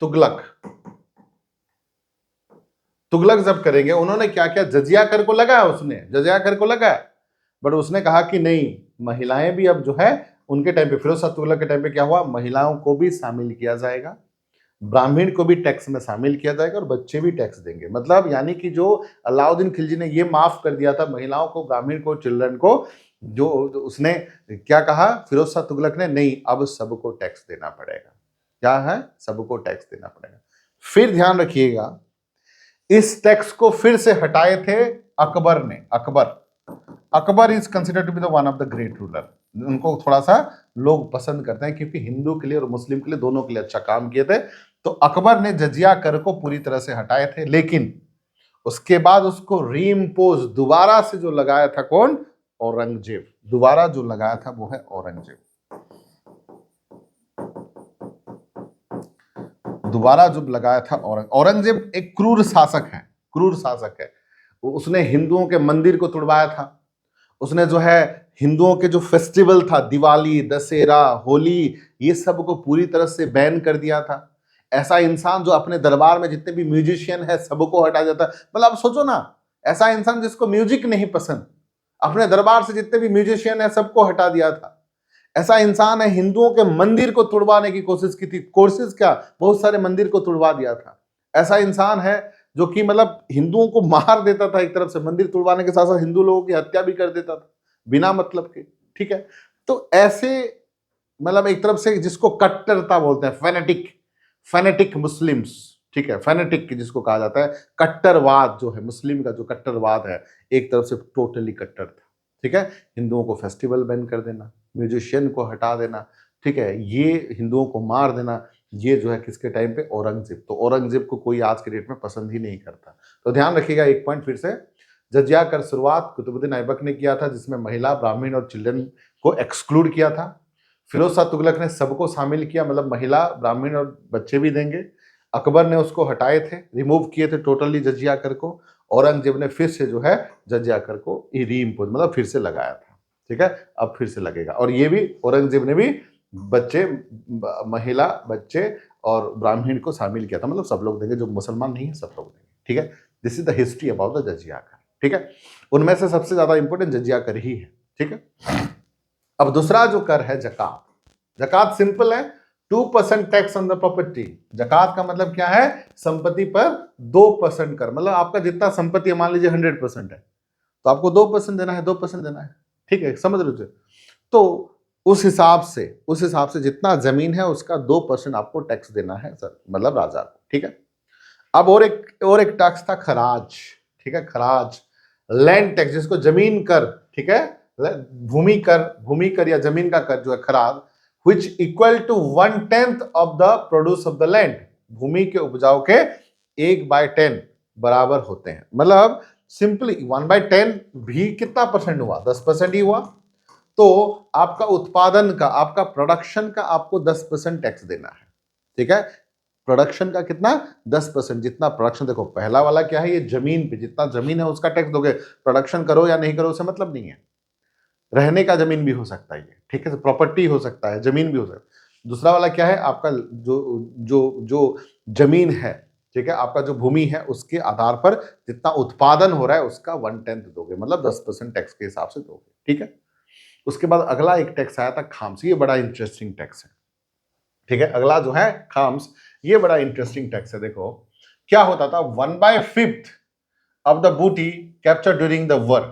A: तुगलक तुगलक जब करेंगे, उन्होंने क्या किया, जजिया कर को लगाया, उसने जजिया कर को लगाया, बट उसने कहा कि नहीं, महिलाएं भी अब जो है, उनके टाइम पे, फिरोज शाह तुगलक के टाइम पे क्या हुआ, महिलाओं को भी शामिल किया जाएगा, ब्राह्मण को भी टैक्स में शामिल किया जाएगा, और बच्चे भी टैक्स देंगे। मतलब यानी कि जो अलाउद्दीन खिलजी ने ये माफ कर दिया था महिलाओं को, ब्राह्मण को, चिल्ड्रन को, जो उसने क्या कहा फिरोज शाह तुगलक ने, नहीं, अब सबको टैक्स देना पड़ेगा। क्या है, सबको टैक्स देना पड़ेगा। फिर ध्यान रखिएगा, इस टैक्स को फिर से हटाए थे अकबर ने। Akbar is considered to be the one of the great ruler. उनको थोड़ा सा लोग पसंद करते हैं क्योंकि हिंदू के लिए और मुस्लिम के लिए दोनों के लिए अच्छा काम किए थे। तो अकबर ने जजिया कर को पूरी तरह से हटाए थे, लेकिन उसके बाद उसको रीइम्पोज दोबारा से जो लगाया था कौन, औरंगजेब। दोबारा जो लगाया था वो है औरंगजेब। दोबारा जो लगाया था औरंगजेब एक क्रूर शासक है, क्रूर शासक है। उसने हिंदुओं के मंदिर को तुड़वाया था, उसने जो है हिंदुओं के जो फेस्टिवल था, दिवाली, दशहरा, होली, ये सब को पूरी तरह से बैन कर दिया था। ऐसा इंसान जो अपने दरबार में जितने भी म्यूजिशियन है सबको हटा देता, मतलब आप सोचो ना, ऐसा इंसान जिसको म्यूजिक नहीं पसंद, अपने दरबार से जितने भी म्यूजिशियन है सबको हटा दिया था। ऐसा इंसान है हिंदुओं के मंदिर को तुड़वाने की कोशिश की थी, कोशिश क्या, बहुत सारे मंदिर को तुड़वा दिया था। ऐसा इंसान है जो कि मतलब हिंदुओं को मार देता था, एक तरफ से मंदिर तुड़वाने के साथ साथ हिंदू लोगों की हत्या भी कर देता था बिना मतलब के, ठीक है। तो ऐसे मतलब एक तरफ से जिसको कट्टरता बोलते हैं, फेनेटिक मुस्लिम्स, ठीक है, फेनेटिक जिसको कहा जाता है, कट्टरवाद जो है, मुस्लिम का जो कट्टरवाद है एक तरफ से टोटली कट्टर था, ठीक है। हिंदुओं को फेस्टिवल बैन कर देना, म्यूजिशियन को हटा देना, ठीक है, ये हिंदुओं को मार देना, ये जो है किसके टाइम पे, औरंगजेब। तो औरंगजेब को कोई आज के डेट में पसंद ही नहीं करता। तो ध्यान रखिएगा, एक पॉइंट फिर से, जजिया कर शुरुआत कुतुबुद्दीन ऐबक ने किया था, जिसमें महिला, ब्राह्मण और चिल्ड्रन को एक्सक्लूड किया था। फिरोज शाह तुगलक ने सबको शामिल किया, मतलब महिला, ब्राह्मण और बच्चे भी देंगे। अकबर ने उसको हटाए थे, रिमूव किए थे टोटली जजिया कर को। औरंगजेब ने फिर से जो है जजिया कर को रीइम्पोज मतलब फिर से लगाया था, ठीक है, अब फिर से लगेगा। और ये भी औरंगजेब ने भी बच्चे, महिला, बच्चे और ब्राह्मण को शामिल किया था, मतलब सब लोग देंगे, जो मुसलमान नहीं है सब लोग देंगे, ठीक है। This is the history about the jizya kar, ठीक है। उनमें से सबसे ज्यादा इंपॉर्टेंट जजिया कर ही है, ठीक है। अब दूसरा जो कर है जकात। जकात सिंपल है, 2% टैक्स ऑन द प्रॉपर्टी। जकात का मतलब क्या है, संपत्ति पर 2% कर, मतलब आपका जितना संपत्ति मान लीजिए 100% है तो आपको 2% देना है, 2% देना है, ठीक है, समझ रहे हो। तो उस हिसाब से जितना जमीन है उसका 2% आपको टैक्स देना है सर, मतलब राजा को, ठीक है। अब और एक टैक्स था खराज, ठीक है, खराज, लैंड टैक्स, जिसको जमीन कर, ठीक है, भूमि कर या जमीन का कर जो है kharaj, which equal to 1/10 of the produce of the land. भूमि के उपजाऊ के 1/10 बराबर होते हैं, मतलब सिंपली 1/10 भी कितना परसेंट हुआ, 10% ही हुआ। तो आपका उत्पादन का, आपका प्रोडक्शन का आपको 10% टैक्स देना है, ठीक है। प्रोडक्शन का कितना, 10%, जितना प्रोडक्शन, देखो पहला वाला क्या है, ये जमीन पे जितना जमीन है उसका टैक्स दोगे, प्रोडक्शन करो या नहीं करो उसे मतलब नहीं है। रहने का जमीन भी हो सकता है ये, ठीक है, प्रॉपर्टी हो सकता है, जमीन भी हो सकता है। दूसरा वाला क्या है, आपका जो जो जो जमीन है, ठीक है, आपका जो भूमि है उसके आधार पर जितना उत्पादन हो रहा है उसका 1/10 दोगे, मतलब 10% टैक्स के हिसाब से दोगे, ठीक है। उसके बाद अगला एक टैक्स आया था खाम्स, ये बड़ा इंटरेस्टिंग टैक्स है, ठीक है। अगला जो है खाम्स, ये बड़ा इंटरेस्टिंग टैक्स है। देखो क्या होता था, 1/5 of the booty capture during the war,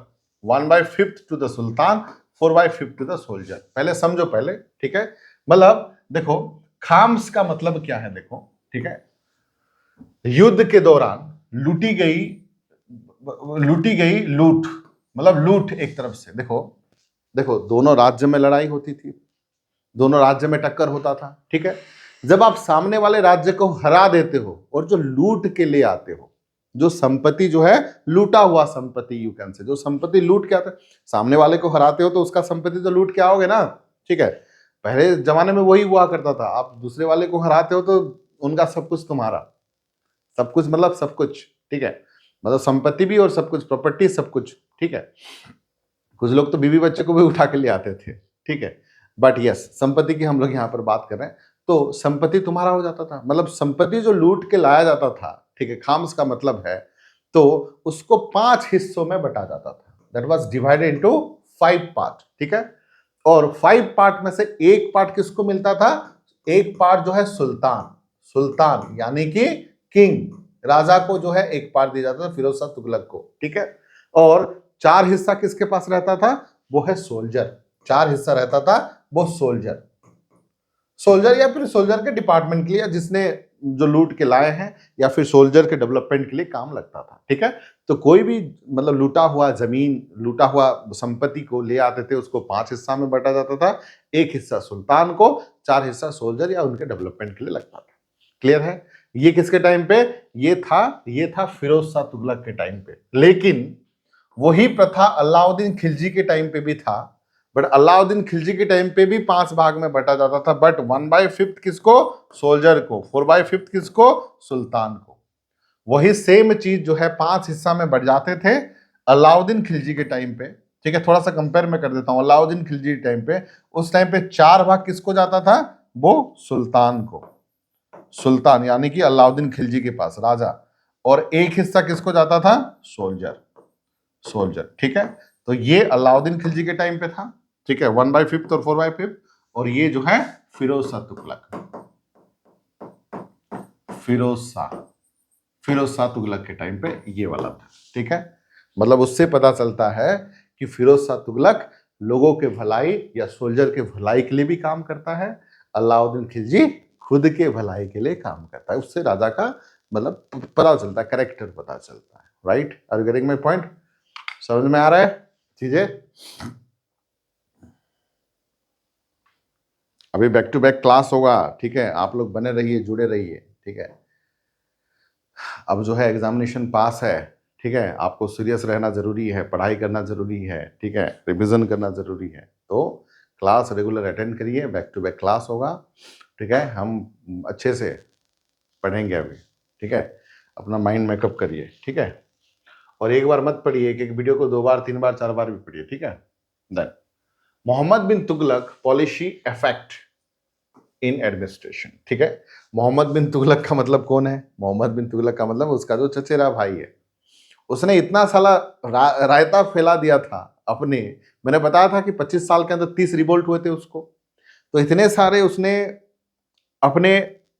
A: 1/5 to the sultan, 4/5 to the soldier. पहले समझो पहले, ठीक है, मतलब देखो खाम्स का मतलब क्या है, देखो, ठीक है, युद्ध के दौरान लूटी गई लूट, मतलब लूट एक तरफ से, देखो दोनों राज्य में लड़ाई होती थी, दोनों राज्य में टक्कर होता था, ठीक है। जब आप सामने वाले राज्य को हरा देते हो और जो लूट के ले आते हो, जो संपत्ति जो है लूटा हुआ संपत्ति, यू कैन से, जो संपत्ति लूट के आता है, सामने वाले को हराते हो तो उसका संपत्ति तो लूट के आओगे ना, ठीक है। पहले जमाने में वही हुआ करता था, आप दूसरे वाले को हराते हो तो उनका सब कुछ तुम्हारा, सब कुछ मतलब सब कुछ, ठीक है, मतलब संपत्ति भी और सब कुछ, प्रॉपर्टी सब कुछ, ठीक है। कुछ लोग तो बीवी बच्चे को भी उठा के ले आते थे, ठीक है, बट यस संपत्ति की हम लोग यहाँ पर बात कर रहे हैं। तो संपत्ति तुम्हारा हो जाता था, मतलब संपत्ति जो लूट के लाया जाता था, ठीक है, खाम्स का मतलब है, तो उसको 5 हिस्सों में बटा जाता था, that was divided into 5 part, ठीक है। और 5 पार्ट में से एक पार्ट किसको मिलता था, एक पार्ट जो है सुल्तान यानी कि किंग, राजा को जो है एक पार्ट दिया जाता था, फिरोज शाह तुगलक को, ठीक है। और 4 हिस्सा किसके पास रहता था, वो है सोल्जर, 4 हिस्सा रहता था वो सोल्जर, सोल्जर या फिर सोल्जर के डिपार्टमेंट के लिए, जिसने जो लूट के लाए हैं, या फिर सोल्जर के डेवलपमेंट के लिए काम लगता था। ठीक है, तो कोई भी मतलब लूटा हुआ जमीन, लूटा हुआ संपत्ति को ले आते थे, उसको 5 हिस्सा में बांटा जाता था। एक हिस्सा सुल्तान को, 4 हिस्सा सोल्जर या उनके डेवलपमेंट के लिए लगता था। क्लियर है? ये किसके टाइम पे? ये था फिरोज शाह तुगलक के टाइम पे। लेकिन वही प्रथा अलाउद्दीन खिलजी के टाइम पे भी था, बट अलाउद्दीन खिलजी के टाइम पे भी 5 भाग में बटा जाता था, बट 1/5 किसको? सोल्जर को। 4/5 किसको? सुल्तान को। वही सेम चीज जो है 5 हिस्सा में बढ़ जाते थे अलाउद्दीन खिलजी के टाइम पे। ठीक है, थोड़ा सा कंपेयर में कर देता हूं। अलाउद्दीन खिलजी के टाइम पे, उस टाइम पे 4 भाग किसको जाता था? वो सुल्तान को। सुल्तान यानी कि अलाउद्दीन खिलजी के पास राजा। और एक हिस्सा किसको जाता था? सोल्जर। सोल्जर। ठीक है, तो ये अलाउद्दीन खिलजी के टाइम पे था। ठीक है, 1/5 और 4/5। और ये जो है फिरोज शाह तुगलक, फिरोज शाह तुगलक के टाइम पे ये वाला था। ठीक है, मतलब उससे पता चलता है कि फिरोज शाह तुगलक लोगों के भलाई या सोल्जर के भलाई के लिए भी काम करता है, अलाउद्दीन खिलजी खुद के भलाई के लिए काम करता है। उससे राजा का मतलब पता चलता है, करेक्टर पता चलता है। Right? Are you getting my point? समझ में आ रहा है चीजें? अभी बैक टू बैक क्लास होगा। ठीक है, आप लोग बने रहिए, जुड़े रहिए। ठीक है, अब जो है एग्जामिनेशन पास है। ठीक है, आपको सीरियस रहना जरूरी है, पढ़ाई करना जरूरी है। ठीक है, रिवीजन करना जरूरी है। तो क्लास रेगुलर अटेंड करिए, बैक टू बैक क्लास होगा। ठीक है, हम अच्छे से पढ़ेंगे अभी। ठीक है, अपना माइंड मेकअप करिए। ठीक है, और एक बार मत पढ़िए, एक वीडियो को 2 बार 3 बार 4 बार भी पढ़िए। ठीक है, then Mohammad bin Tughlaq policy effect in administration. ठीक है, मोहम्मद बिन तुगलक का मतलब कौन है? मोहम्मद बिन तुगलक का मतलब उसका जो चचेरा भाई है। उसने इतना साला रायता फैला दिया था अपने। मैंने बताया था कि 25 साल के अंदर 30 रिवोल्ट हुए थे उसको। तो इतने सारे उसने अपने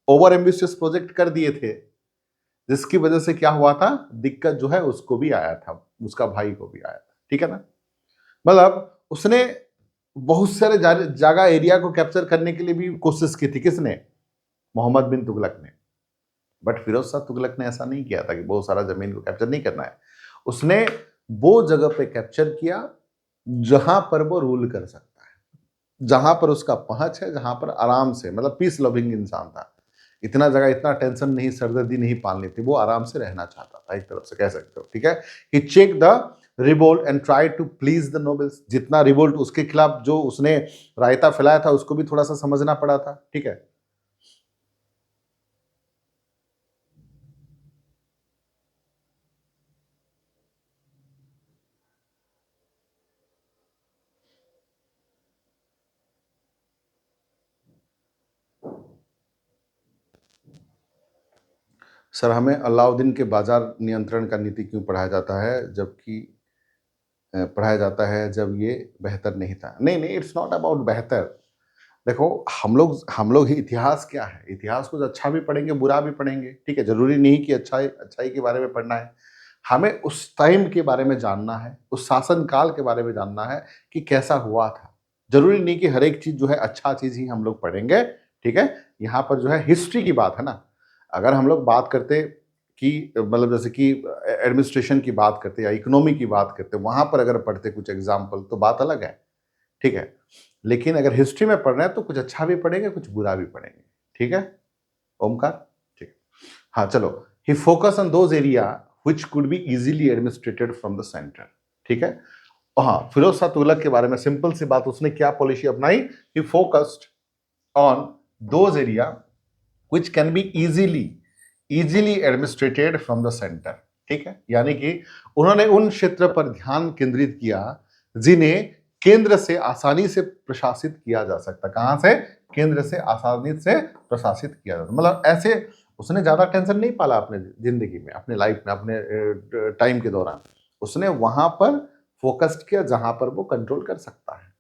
A: ओवर एम्बिशियस प्रोजेक्ट कर दिए थे, जिसकी वजह से क्या हुआ था? दिक्कत जो है उसको भी आया था, उसका भाई को भी आया था। ठीक है ना? मतलब उसने बहुत सारे जगह एरिया को कैप्चर करने के लिए भी कोशिश की थी। किसने? मोहम्मद बिन तुगलक ने। बट फिरोज शाह तुगलक ने ऐसा नहीं किया था कि बहुत सारा जमीन को कैप्चर नहीं करना है। उसने वो जगह पे कैप्चर किया जहां पर वो रूल कर सकता है, जहां पर उसका पहुंच है, जहां पर आराम से, मतलब पीस लविंग इंसान था। इतना जगह, इतना टेंशन नहीं, सरदर्दी नहीं पालनी थी, वो आराम से रहना चाहता था, एक तरफ से कह सकते हो। ठीक है, he check the revolt and try to please the nobles. जितना रिवोल्ट उसके खिलाफ जो उसने रायता फैलाया था, उसको भी थोड़ा सा समझना पड़ा था। ठीक है, सर हमें अलाउद्दीन के बाजार नियंत्रण का नीति क्यों पढ़ाया जाता है, जबकि पढ़ाया जाता है जब ये बेहतर नहीं था? नहीं नहीं, इट्स नॉट अबाउट बेहतर। देखो, हम लोग ही इतिहास क्या है, इतिहास कुछ अच्छा भी पढ़ेंगे, बुरा भी पढ़ेंगे। ठीक है, जरूरी नहीं कि अच्छाई अच्छाई के बारे में पढ़ना है। हमें उस टाइम के बारे में जानना है, उस शासन काल के बारे में जानना है कि कैसा हुआ था। जरूरी नहीं कि हर एक चीज जो है अच्छा चीज ही हम लोग पढ़ेंगे। ठीक है, यहाँ पर जो है हिस्ट्री की बात है ना। अगर हम लोग बात करते कि मतलब जैसे कि एडमिनिस्ट्रेशन की बात करते या इकोनॉमी की बात करते, वहां पर अगर पढ़ते कुछ एग्जाम्पल, तो बात अलग है। ठीक है, लेकिन अगर हिस्ट्री में पढ़ रहे हैं तो कुछ अच्छा भी पढ़ेंगे, कुछ बुरा भी पढ़ेंगे। ठीक है ओमकार? ठीक है, हाँ चलो। He focus on those area which could be easily administrated from the centre. ठीक है, हाँ, फिरोज शाह तुगलक के बारे में सिंपल सी बात, उसने क्या पॉलिसी अपनाई? He focused on those area which can be easily administrated from the centre. ठीक है, यानी कि उन्होंने उन क्षेत्र पर ध्यान केंद्रित किया जिन्हें केंद्र से आसानी से प्रशासित किया जा सकता। कहां से? केंद्र से आसानी से प्रशासित किया जाता। मतलब ऐसे उसने ज्यादा टेंशन नहीं पाला अपने जिंदगी में, अपने लाइफ में, अपने टाइम के दौरान। उसने वहां पर फोकस्ड किया जहां पर वो कंट्रोल कर सकता है,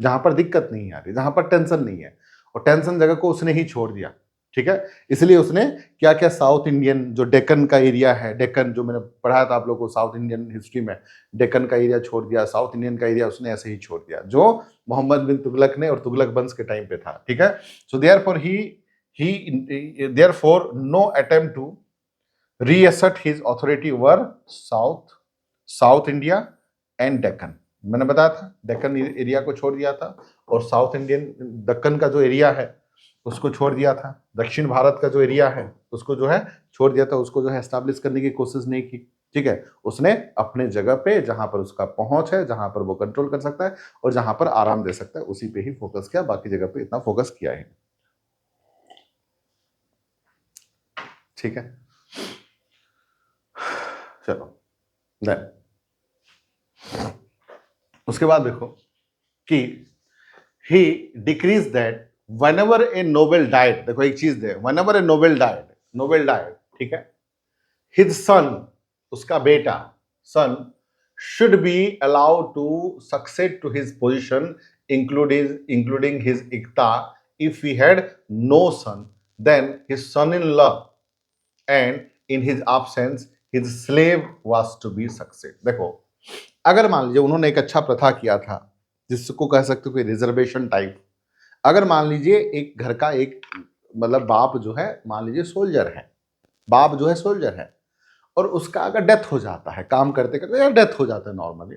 A: जहां पर दिक्कत नहीं आ रही, जहां पर टेंशन नहीं है। और टेंशन जगह को उसने ही छोड़ दिया। ठीक है, इसलिए उसने क्या क्या साउथ इंडियन जो डेक्कन का एरिया है, डेक्कन जो मैंने पढ़ाया था आप लोगों को साउथ इंडियन हिस्ट्री में, डेक्कन का एरिया छोड़ दिया, साउथ इंडियन का एरिया उसने ऐसे ही छोड़ दिया। जो मोहम्मद बिन तुगलक ने, और तुगलक वंश के टाइम पे था, ठीक है। So therefore therefore no attempt to reassert his authority over south India and Deccan. मैंने बताया था डेक्कन एरिया को छोड़ दिया था, और साउथ इंडियन दक्कन का जो एरिया है उसको छोड़ दिया था, दक्षिण भारत का जो एरिया है उसको जो है छोड़ दिया था, उसको जो है एस्टैब्लिश करने की कोशिश नहीं की, ठीक है। उसने अपने जगह पे जहां पर उसका पहुंच है, जहां पर वो कंट्रोल कर सकता है और जहां पर आराम दे सकता है, उसी पे ही फोकस किया, बाकी जगह पे इतना फोकस किया है, ठीक है। चलो देन उसके बाद देखो कि he decrees that whenever a noble died, देखो एक चीज दे, whenever a noble died, ठीक है, his son, उसका बेटा son should be allowed to succeed to his position including his ikta. If he had no son, then his son-in-law, and in his absence his slave was to be succeed. देखो अगर मान लीजिए उन्होंने एक अच्छा प्रथा किया था जिसको कह सकते हो कि रिजर्वेशन टाइप। अगर मान लीजिए एक घर का एक मतलब बाप जो है, मान लीजिए सोल्जर है, बाप जो है सोल्जर है, और उसका अगर डेथ हो जाता है काम करते करते, या डेथ हो जाता है नॉर्मली,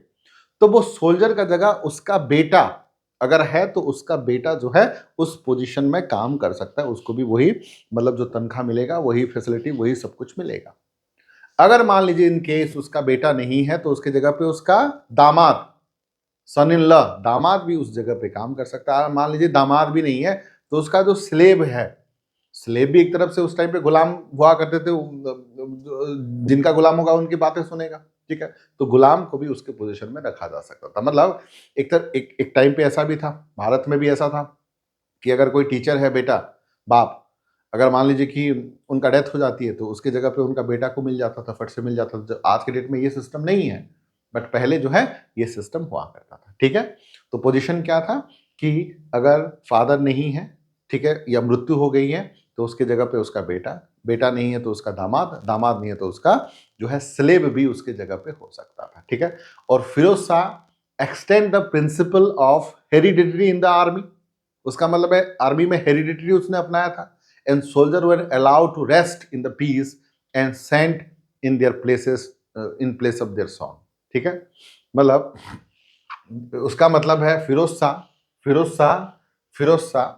A: तो वो सोल्जर का जगह उसका बेटा अगर है तो उसका बेटा जो है उस पोजीशन में काम कर सकता है, उसको भी वही मतलब जो तनख्वाह मिलेगा, वही फैसिलिटी, वही सब कुछ मिलेगा। अगर मान लीजिए इन केस उसका बेटा नहीं है तो उसके जगह पे उसका दामाद, सन इन लॉ, दामाद भी उस जगह पे काम कर सकता है। मान लीजिए दामाद भी नहीं है तो उसका जो स्लेव है, स्लेव भी एक तरफ से उस टाइम पे गुलाम हुआ करते थे, जिनका गुलाम होगा उनकी बातें सुनेगा, ठीक है। तो गुलाम को भी उसके पोजीशन में रखा जा सकता था। मतलब एक टाइम पे ऐसा भी था, भारत में भी ऐसा था कि अगर कोई टीचर है बेटा, बाप, अगर मान लीजिए कि उनका डेथ हो जाती है तो उसके जगह पे उनका बेटा को मिल जाता था, फट से मिल जाता था। आज के डेट में ये सिस्टम नहीं है, बट पहले जो है ये सिस्टम हुआ करता था, ठीक है। तो पोजीशन क्या था कि अगर फादर नहीं है, ठीक है, या मृत्यु हो गई है तो उसके जगह पे उसका बेटा, बेटा नहीं है तो उसका दामाद, दामाद नहीं है तो उसका जो है स्लेव भी उसके जगह पे हो सकता था, ठीक है। और Firoz Shah extend the principle of hereditary in the army, उसका मतलब है आर्मी में हेरिडिटरी उसने अपनाया था। And soldier were allowed to rest in the peace and sent in their places in place of their song, ठीक है। मतलब उसका मतलब है Firoz Shah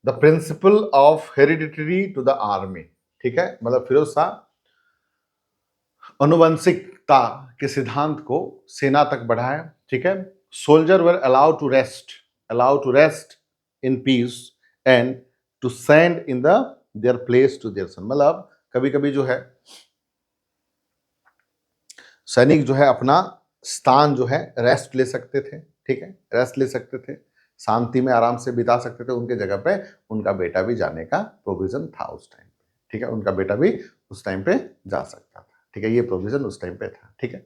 A: the principle of hereditary to the army, ठीक है। मतलब फिरोज शाह अनुवंशिकता के सिद्धांत को सेना तक बढ़ाया, ठीक है। Soldier were allowed to rest in peace and to send in the their place to their son. मतलब कभी कभी जो है सैनिक जो है अपना स्थान जो है रेस्ट ले सकते थे, ठीक है, रेस्ट ले सकते थे, शांति में आराम से बिता सकते थे। उनके जगह पे उनका बेटा भी जाने का प्रोविजन था उस टाइम पे, ठीक है, उनका बेटा भी उस टाइम पे जा सकता था, ठीक है, ये प्रोविजन उस टाइम पे था, ठीक है।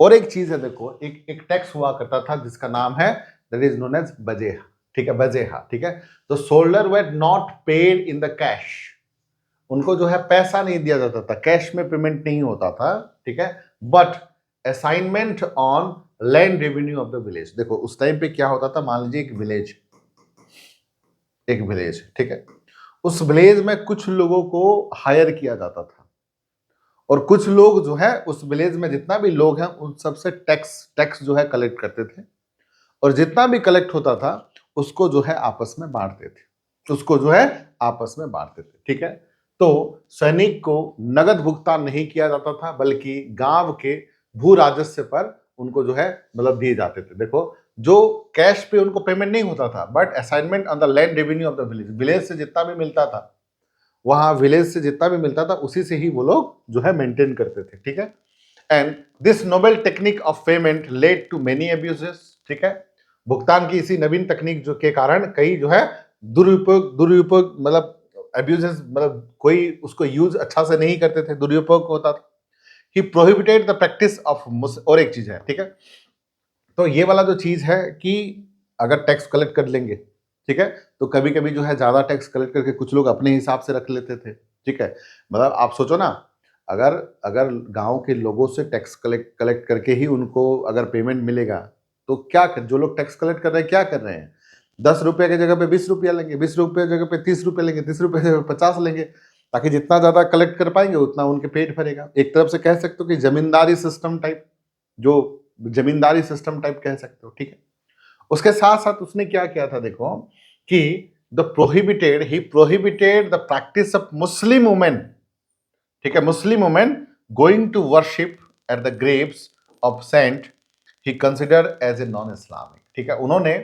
A: और एक चीज है, देखो एक टैक्स हुआ करता था जिसका नाम है दैट इज नोन एज बजेहा, ठीक है, बजेहा, ठीक है। तो soldier were not paid in the cash, उनको जो है पैसा नहीं दिया जाता था, कैश में पेमेंट नहीं होता था, ठीक है, but assignment on land revenue of the village. देखो उस टाइम पे क्या होता था, मान लीजिए एक विलेज, ठीक है, उस विलेज में कुछ लोगों को हायर किया जाता था, और कुछ लोग जो है उस विलेज में जितना भी लोग हैं उन सबसे टैक्स जो है कलेक्ट करते थे, और जितना भी कलेक्ट होता था उसको जो है आपस में बांटते थे, उसको जो है आपस में बांटते थे, ठीक है। तो सैनिक को नगद भुगतान नहीं किया जाता था, बल्कि गांव के भू राजस्व पर उनको जो है मतलब दिए जाते थे। देखो जो कैश पे उनको पेमेंट नहीं होता था, but assignment on the land revenue of the village, village से जितना भी मिलता था, वहां विलेज से जितना भी मिलता था उसी से ही वो लोग जो है मेंटेन करते थे, ठीक है। And this noble technique of payment led to many abuses, ठीक है। भुगतान की इसी नवीन तकनीक जो के कारण कई जो है दुरुपयोग मतलब अब्यूजेस, मतलब कोई उसको यूज अच्छा से नहीं करते थे, दुरुपयोग होता था। ही प्रोहिबिटेड द प्रैक्टिस ऑफ, और एक चीज है, ठीक है, तो ये वाला जो चीज है कि अगर टैक्स कलेक्ट कर लेंगे, ठीक है, तो कभी कभी जो है ज्यादा टैक्स कलेक्ट करके कुछ लोग अपने हिसाब से रख लेते थे, ठीक है। मतलब आप सोचो ना, अगर अगर गांव के लोगों से टैक्स कलेक्ट करके ही उनको अगर पेमेंट मिलेगा, तो क्या कर, जो लोग टैक्स कलेक्ट कर रहे हैं क्या कर रहे हैं, 10 रुपये की जगह पे 20 रुपया लेंगे, 20 रुपये की जगह पे 30 रुपये लेंगे, 30 रुपये की जगह पे 50 लेंगे, ताकि जितना ज्यादा कलेक्ट कर पाएंगे उतना उनके पेट भरेगा। एक तरफ से कह सकते हो कि जमींदारी सिस्टम टाइप, जो जमींदारी सिस्टम टाइप कह सकते हो, ठीक है। उसके साथ साथ उसने क्या किया था देखो, कि he prohibited the practice of Muslim women, ठीक है, Muslim women going to worship at the graves of saint he consider as a non Islamic, ठीक है। उन्होंने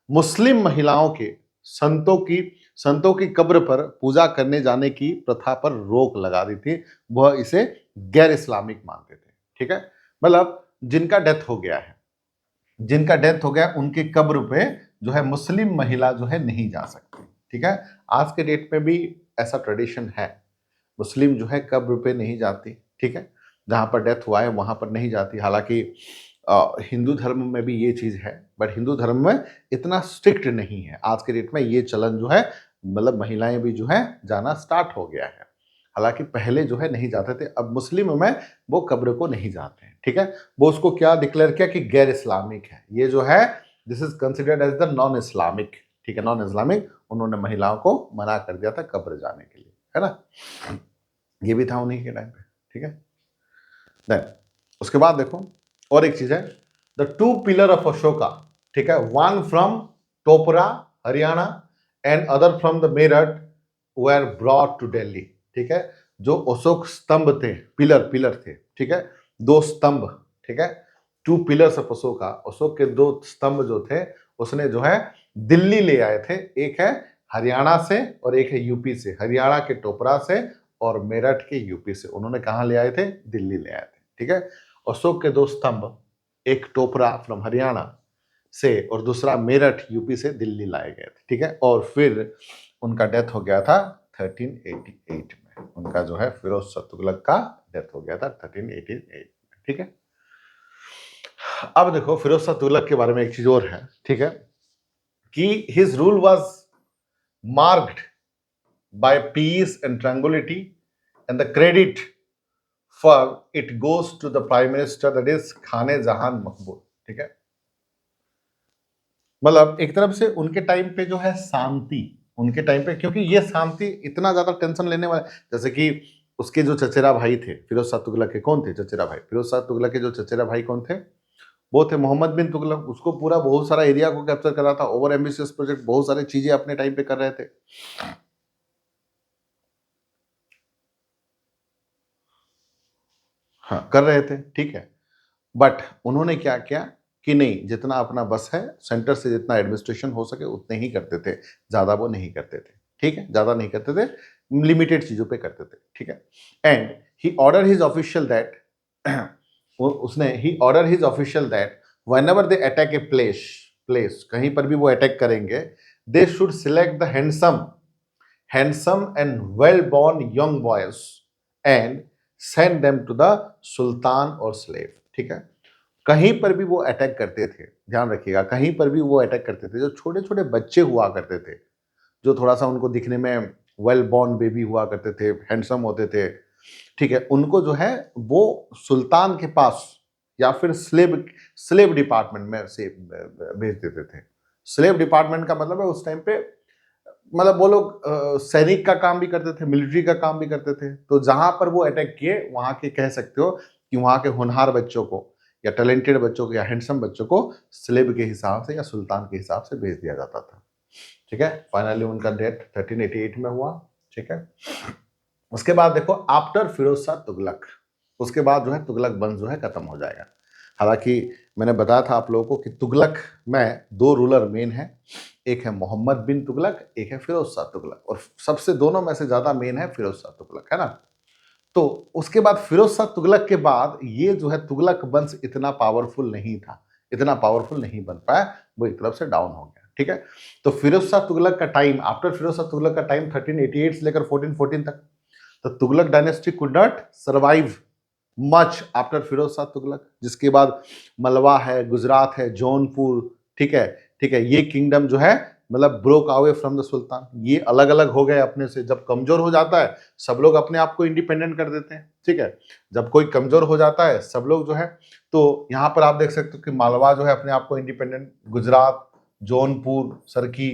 A: मुस्लिम महिलाओं के संतों की कब्र पर पूजा करने जाने की प्रथा पर रोक लगा दी थी, वह इसे गैर इस्लामिक मानते थे, ठीक है। मतलब जिनका डेथ हो गया उनकी कब्र पे जो है मुस्लिम महिला जो है नहीं जा सकती, ठीक है। आज के डेट में भी ऐसा ट्रेडिशन है, मुस्लिम जो है कब्र पे नहीं जाती, ठीक है, जहां पर डेथ हुआ है वहां पर नहीं जाती। हालांकि हिंदू धर्म में भी ये चीज है, बट हिंदू धर्म में इतना स्ट्रिक्ट नहीं है। आज के डेट में ये चलन जो है, मतलब महिलाएं भी जो है जाना स्टार्ट हो गया है। हालांकि पहले जो है नहीं जाते थे, अब मुस्लिम में वो कब्र को नहीं जाते हैं, ठीक है। वो उसको क्या डिक्लेयर किया कि गैर इस्लामिक है, ये जो है this is considered as the non Islamic, ठीक है, नॉन इस्लामिक। उन्होंने महिलाओं को मना कर दिया था कब्र जाने के लिए, है ना। ये भी था उन्हीं के टाइम पे, ठीक है। देन उसके बाद देखो और एक चीज है, द 2 पिलर ऑफ अशोका, ठीक है, one from Topra Haryana and other from the Meerut were brought to Delhi, ठीक है। जो अशोक स्तंभ थे, पिलर थे, ठीक है, 2 स्तंभ, ठीक है, 2 पिलर्स ऑफ अशोका, अशोक के 2 स्तंभ जो थे उसने जो है दिल्ली ले आए थे। एक है हरियाणा से और एक है यूपी से, हरियाणा के टोपरा से और मेरठ के यूपी से। उन्होंने कहा ले आए थे, दिल्ली ले आए थे, ठीक है। अशोक के 2 स्तंभ, एक टोपरा फ्रॉम हरियाणा से और दूसरा मेरठ यूपी से दिल्ली लाए गए थे, ठीक है। और फिर उनका डेथ हो गया था 1388 में, उनका जो है फिरोज शाह तुगलक का डेथ हो गया था 1388 में, ठीक है। अब देखो फिरोज शाह तुगलक के बारे में एक चीज और है, ठीक है, कि his rule was marked by peace and tranquillity and the credit for it goes to the prime minister, that is Khane Jahan मकबूल, ठीक है। मतलब एक तरफ से उनके टाइम पे जो है शांति, उनके टाइम पे, क्योंकि ये शांति इतना ज्यादा टेंशन लेने वाला, जैसे कि उसके जो चचेरा भाई थे फिरोज शाह तुगलक के, कौन थे चचेरा भाई, फिरोज शाह तुगलक के जो चचेरा भाई कौन थे, वो थे मोहम्मद बिन तुगलक। उसको पूरा बहुत सारा एरिया को कैप्चर कर रहा था, ओवर एम्बिशियस प्रोजेक्ट, बहुत सारी चीजें अपने टाइम पे कर रहे थे, हाँ कर रहे थे, ठीक है। बट उन्होंने क्या किया कि नहीं, जितना अपना बस है, सेंटर से जितना एडमिनिस्ट्रेशन हो सके उतने ही करते थे, ज्यादा वो नहीं करते थे, ठीक है, ज्यादा नहीं करते थे, लिमिटेड चीजों पे करते थे, ठीक है। And he order his official that उसने he order his official that whenever they attack a place, कहीं पर भी वो अटैक करेंगे, they should select the handsome and well born young boys and send them to the sultan और स्लेव, ठीक है। कहीं पर भी वो अटैक करते थे, ध्यान रखिएगा, कहीं पर भी वो अटैक करते थे, जो छोटे छोटे बच्चे हुआ करते थे, जो थोड़ा सा उनको दिखने में वेल बोर्न बेबी हुआ करते थे, हैंडसम होते थे, ठीक है, उनको जो है वो सुल्तान के पास या फिर स्लेव डिपार्टमेंट में से भेज देते थे। स्लेव डिपार्टमेंट का मतलब है उस टाइम पे, मतलब वो लोग सैनिक का काम भी करते थे, मिलिट्री का काम भी करते थे। तो जहां पर वो अटैक किए वहां के, कह सकते हो कि वहां के होनहार बच्चों को या टैलेंटेड बच्चों को या हैंडसम बच्चों को स्लेब के हिसाब से या सुल्तान के हिसाब से भेज दिया जाता था, ठीक है। फाइनली उनका डेथ 1388 में हुआ, ठीक है। उसके बाद देखो आफ्टर फिरोज शाह तुगलक, उसके बाद जो है तुगलक वंश जो है खत्म हो जाएगा। हालांकि मैंने बताया था आप लोगों को कि तुगलक में 2 रूलर मेन है, एक है मोहम्मद बिन तुगलक, एक है फिरोज शाह तुगलक, और सबसे दोनों में से ज्यादा मेन है फिरोज शाह तुगलक, है ना। तो उसके बाद फिरोज शाह तुगलक के बाद ये जो है तुगलक वंश इतना पावरफुल नहीं था, इतना पावरफुल नहीं बन पाया, वो एक तरफ से डाउन हो गया, ठीक है। तो फिरोज शाह तुगलक का टाइम, आफ्टर फिरोज शाह तुगलक का टाइम 1388 से लेकर 1414 तक, तो Tughlaq dynasty could not survive much after Firoz Shah Tughlaq. जिसके बाद मलवा है, गुजरात है, जौनपुर, ठीक है, ठीक है, ये किंगडम जो है मतलब broke away from the sultan, ये अलग अलग हो गए अपने से। जब कमजोर हो जाता है सब लोग अपने आप को इंडिपेंडेंट कर देते हैं, ठीक है। जब कोई कमजोर हो जाता है सब लोग जो है, तो यहाँ पर आप देख सकते हो कि मालवा जो है अपने आप को इंडिपेंडेंट, गुजरात, जौनपुर, सरकी,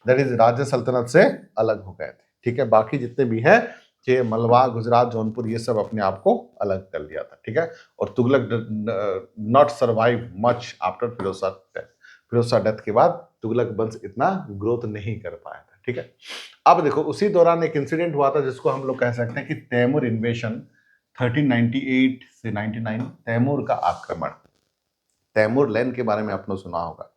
A: दैट इज राज्य सल्तनत से अलग हो गए थे, ठीक है। बाकी जितने भी है कि मलवा, गुजरात, जौनपुर, ये सब अपने आप को अलग कर लिया था, ठीक है। और Tughlaq not survive much after Firoz Shah death. Firoz Shah death के बाद तुगलक वंश इतना ग्रोथ नहीं कर पाया था, ठीक है। अब देखो उसी दौरान एक इंसिडेंट हुआ था जिसको हम लोग कह सकते हैं कि तैमूर इन्वेशन 1398 से 99, तैमूर का आक्रमण। तैमूर लैंड के बारे में आपने सुना होगा।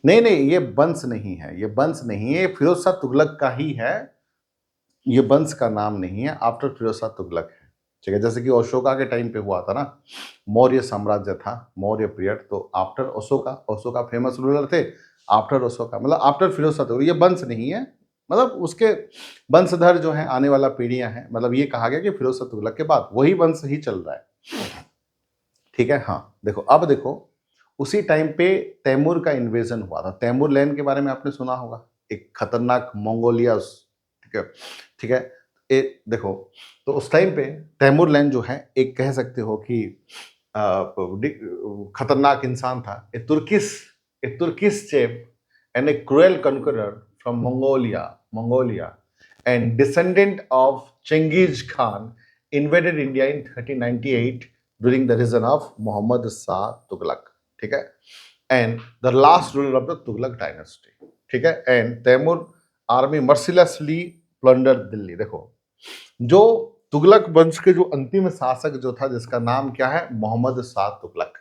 A: नहीं नहीं, ये वंश नहीं है, ये वंश नहीं है, फिरोज शाह तुगलक का ही है, ये वंश का नाम नहीं है, आफ्टर फिरोज शाह तुगलक है, ठीक है। जैसे कि अशोका के टाइम पे हुआ था ना, मौर्य साम्राज्य था, मौर्य पीरियड, तो after Ashoka, Ashoka famous ruler थे, आफ्टर अशोका मतलब आफ्टर फिरोज शाह तुगलक। ये वंश नहीं है, मतलब उसके वंशधर जो है, आने वाला पीढ़ियां हैं, मतलब ये कहा गया कि फिरोज शाह तुगलक के बाद वही वंश ही चल रहा है, ठीक है। हाँ देखो, अब देखो उसी टाइम पे तैमूर का इन्वेजन हुआ था। तैमूर लैंड के बारे में आपने सुना होगा, एक खतरनाक मंगोलिया, ठीक है, ठीक है। देखो, तो उस टाइम पे तैमूर लैंड जो है, एक कह सकते हो कि खतरनाक इंसान था, a Turkish chief and a cruel conqueror from Mongolia and descendant of Genghis Khan invaded India in 1398 during the reign of Muhammad Shah Tughlaq, ठीक है, and the last ruler of the Tughlaq dynasty, ठीक है। And Timur army mercilessly plunder Delhi. देखो, जो तुगलक वंश के जो अंतिम शासक जो था, जिसका नाम क्या है, मोहम्मद शाह तुगलक।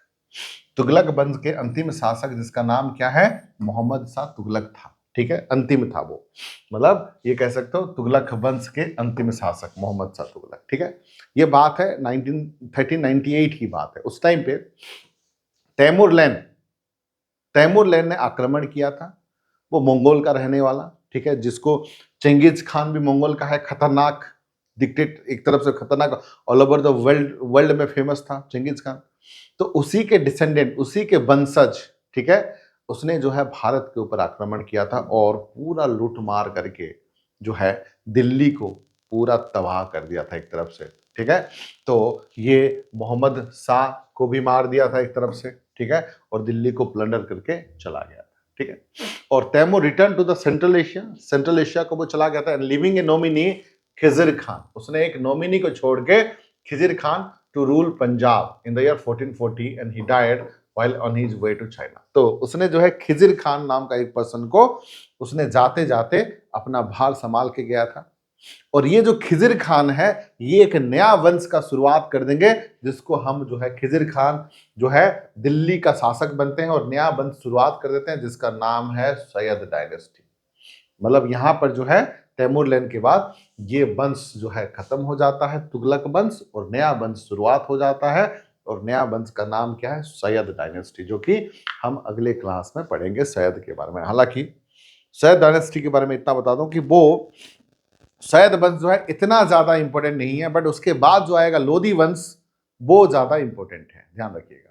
A: तुगलक वंश के अंतिम शासक जिसका नाम क्या है, मोहम्मद शाह तुगलक था, ठीक है, अंतिम था वो, मतलब ये कह सकते हो तुगलक वंश के अंतिम शासक मोहम्मद शाह तुगलक, ठीक है। ये बात है 1398 की बात है। उस टाइम पे तैमूर लैन ने आक्रमण किया था। वो मंगोल का रहने वाला, ठीक है, जिसको चेंगिज खान भी मंगोल का है, खतरनाक डिक्टेट, एक तरफ से खतरनाक, ऑल ओवर द वर्ल्ड में फेमस था चेंगिज खान। तो उसी के डिसेंडेंट, उसी के वंशज, ठीक है, उसने जो है भारत के ऊपर आक्रमण किया था और पूरा लूट मार करके जो है दिल्ली को पूरा तबाह कर दिया था एक तरफ से, ठीक है। तो ये मोहम्मद शाह को भी मार दिया था एक तरफ से, ठीक है, और दिल्ली को प्लंडर करके चला गया था, ठीक है। और Timur return to the central Asia को वो चला गया था, living a nominee Khizr Khan. उसने एक नोमिनी को छोड़ के Khizr Khan to rule Punjab in the year 1440 and he died while on his way to China. तो उसने जो है खिजिर खान नाम का एक पर्सन को उसने जाते जाते अपना भार संभाल के गया था। और ये जो खिजिर खान है, ये एक नया वंश का शुरुआत कर देंगे, जिसको हम जो है खिजिर खान जो है दिल्ली का शासक बनते हैं और नया वंश शुरुआत कर देते हैं, जिसका नाम है सैयद डायनेस्टी। मतलब यहां पर जो है तैमूर लैंड के बाद ये वंश जो है खत्म हो जाता है, तुगलक वंश, और नया वंश शुरुआत हो जाता है। और नया वंश का नाम क्या है, सैयद डायनेस्टी, जो कि हम अगले क्लास में पढ़ेंगे सैयद के बारे में। हालांकि सैयद डायनेस्टी के बारे में इतना बता दूं कि वो सैयद वंश जो है इतना ज्यादा इंपॉर्टेंट नहीं है, बट उसके बाद जो आएगा लोधी वंश, वो ज्यादा इंपॉर्टेंट है, ध्यान रखिएगा।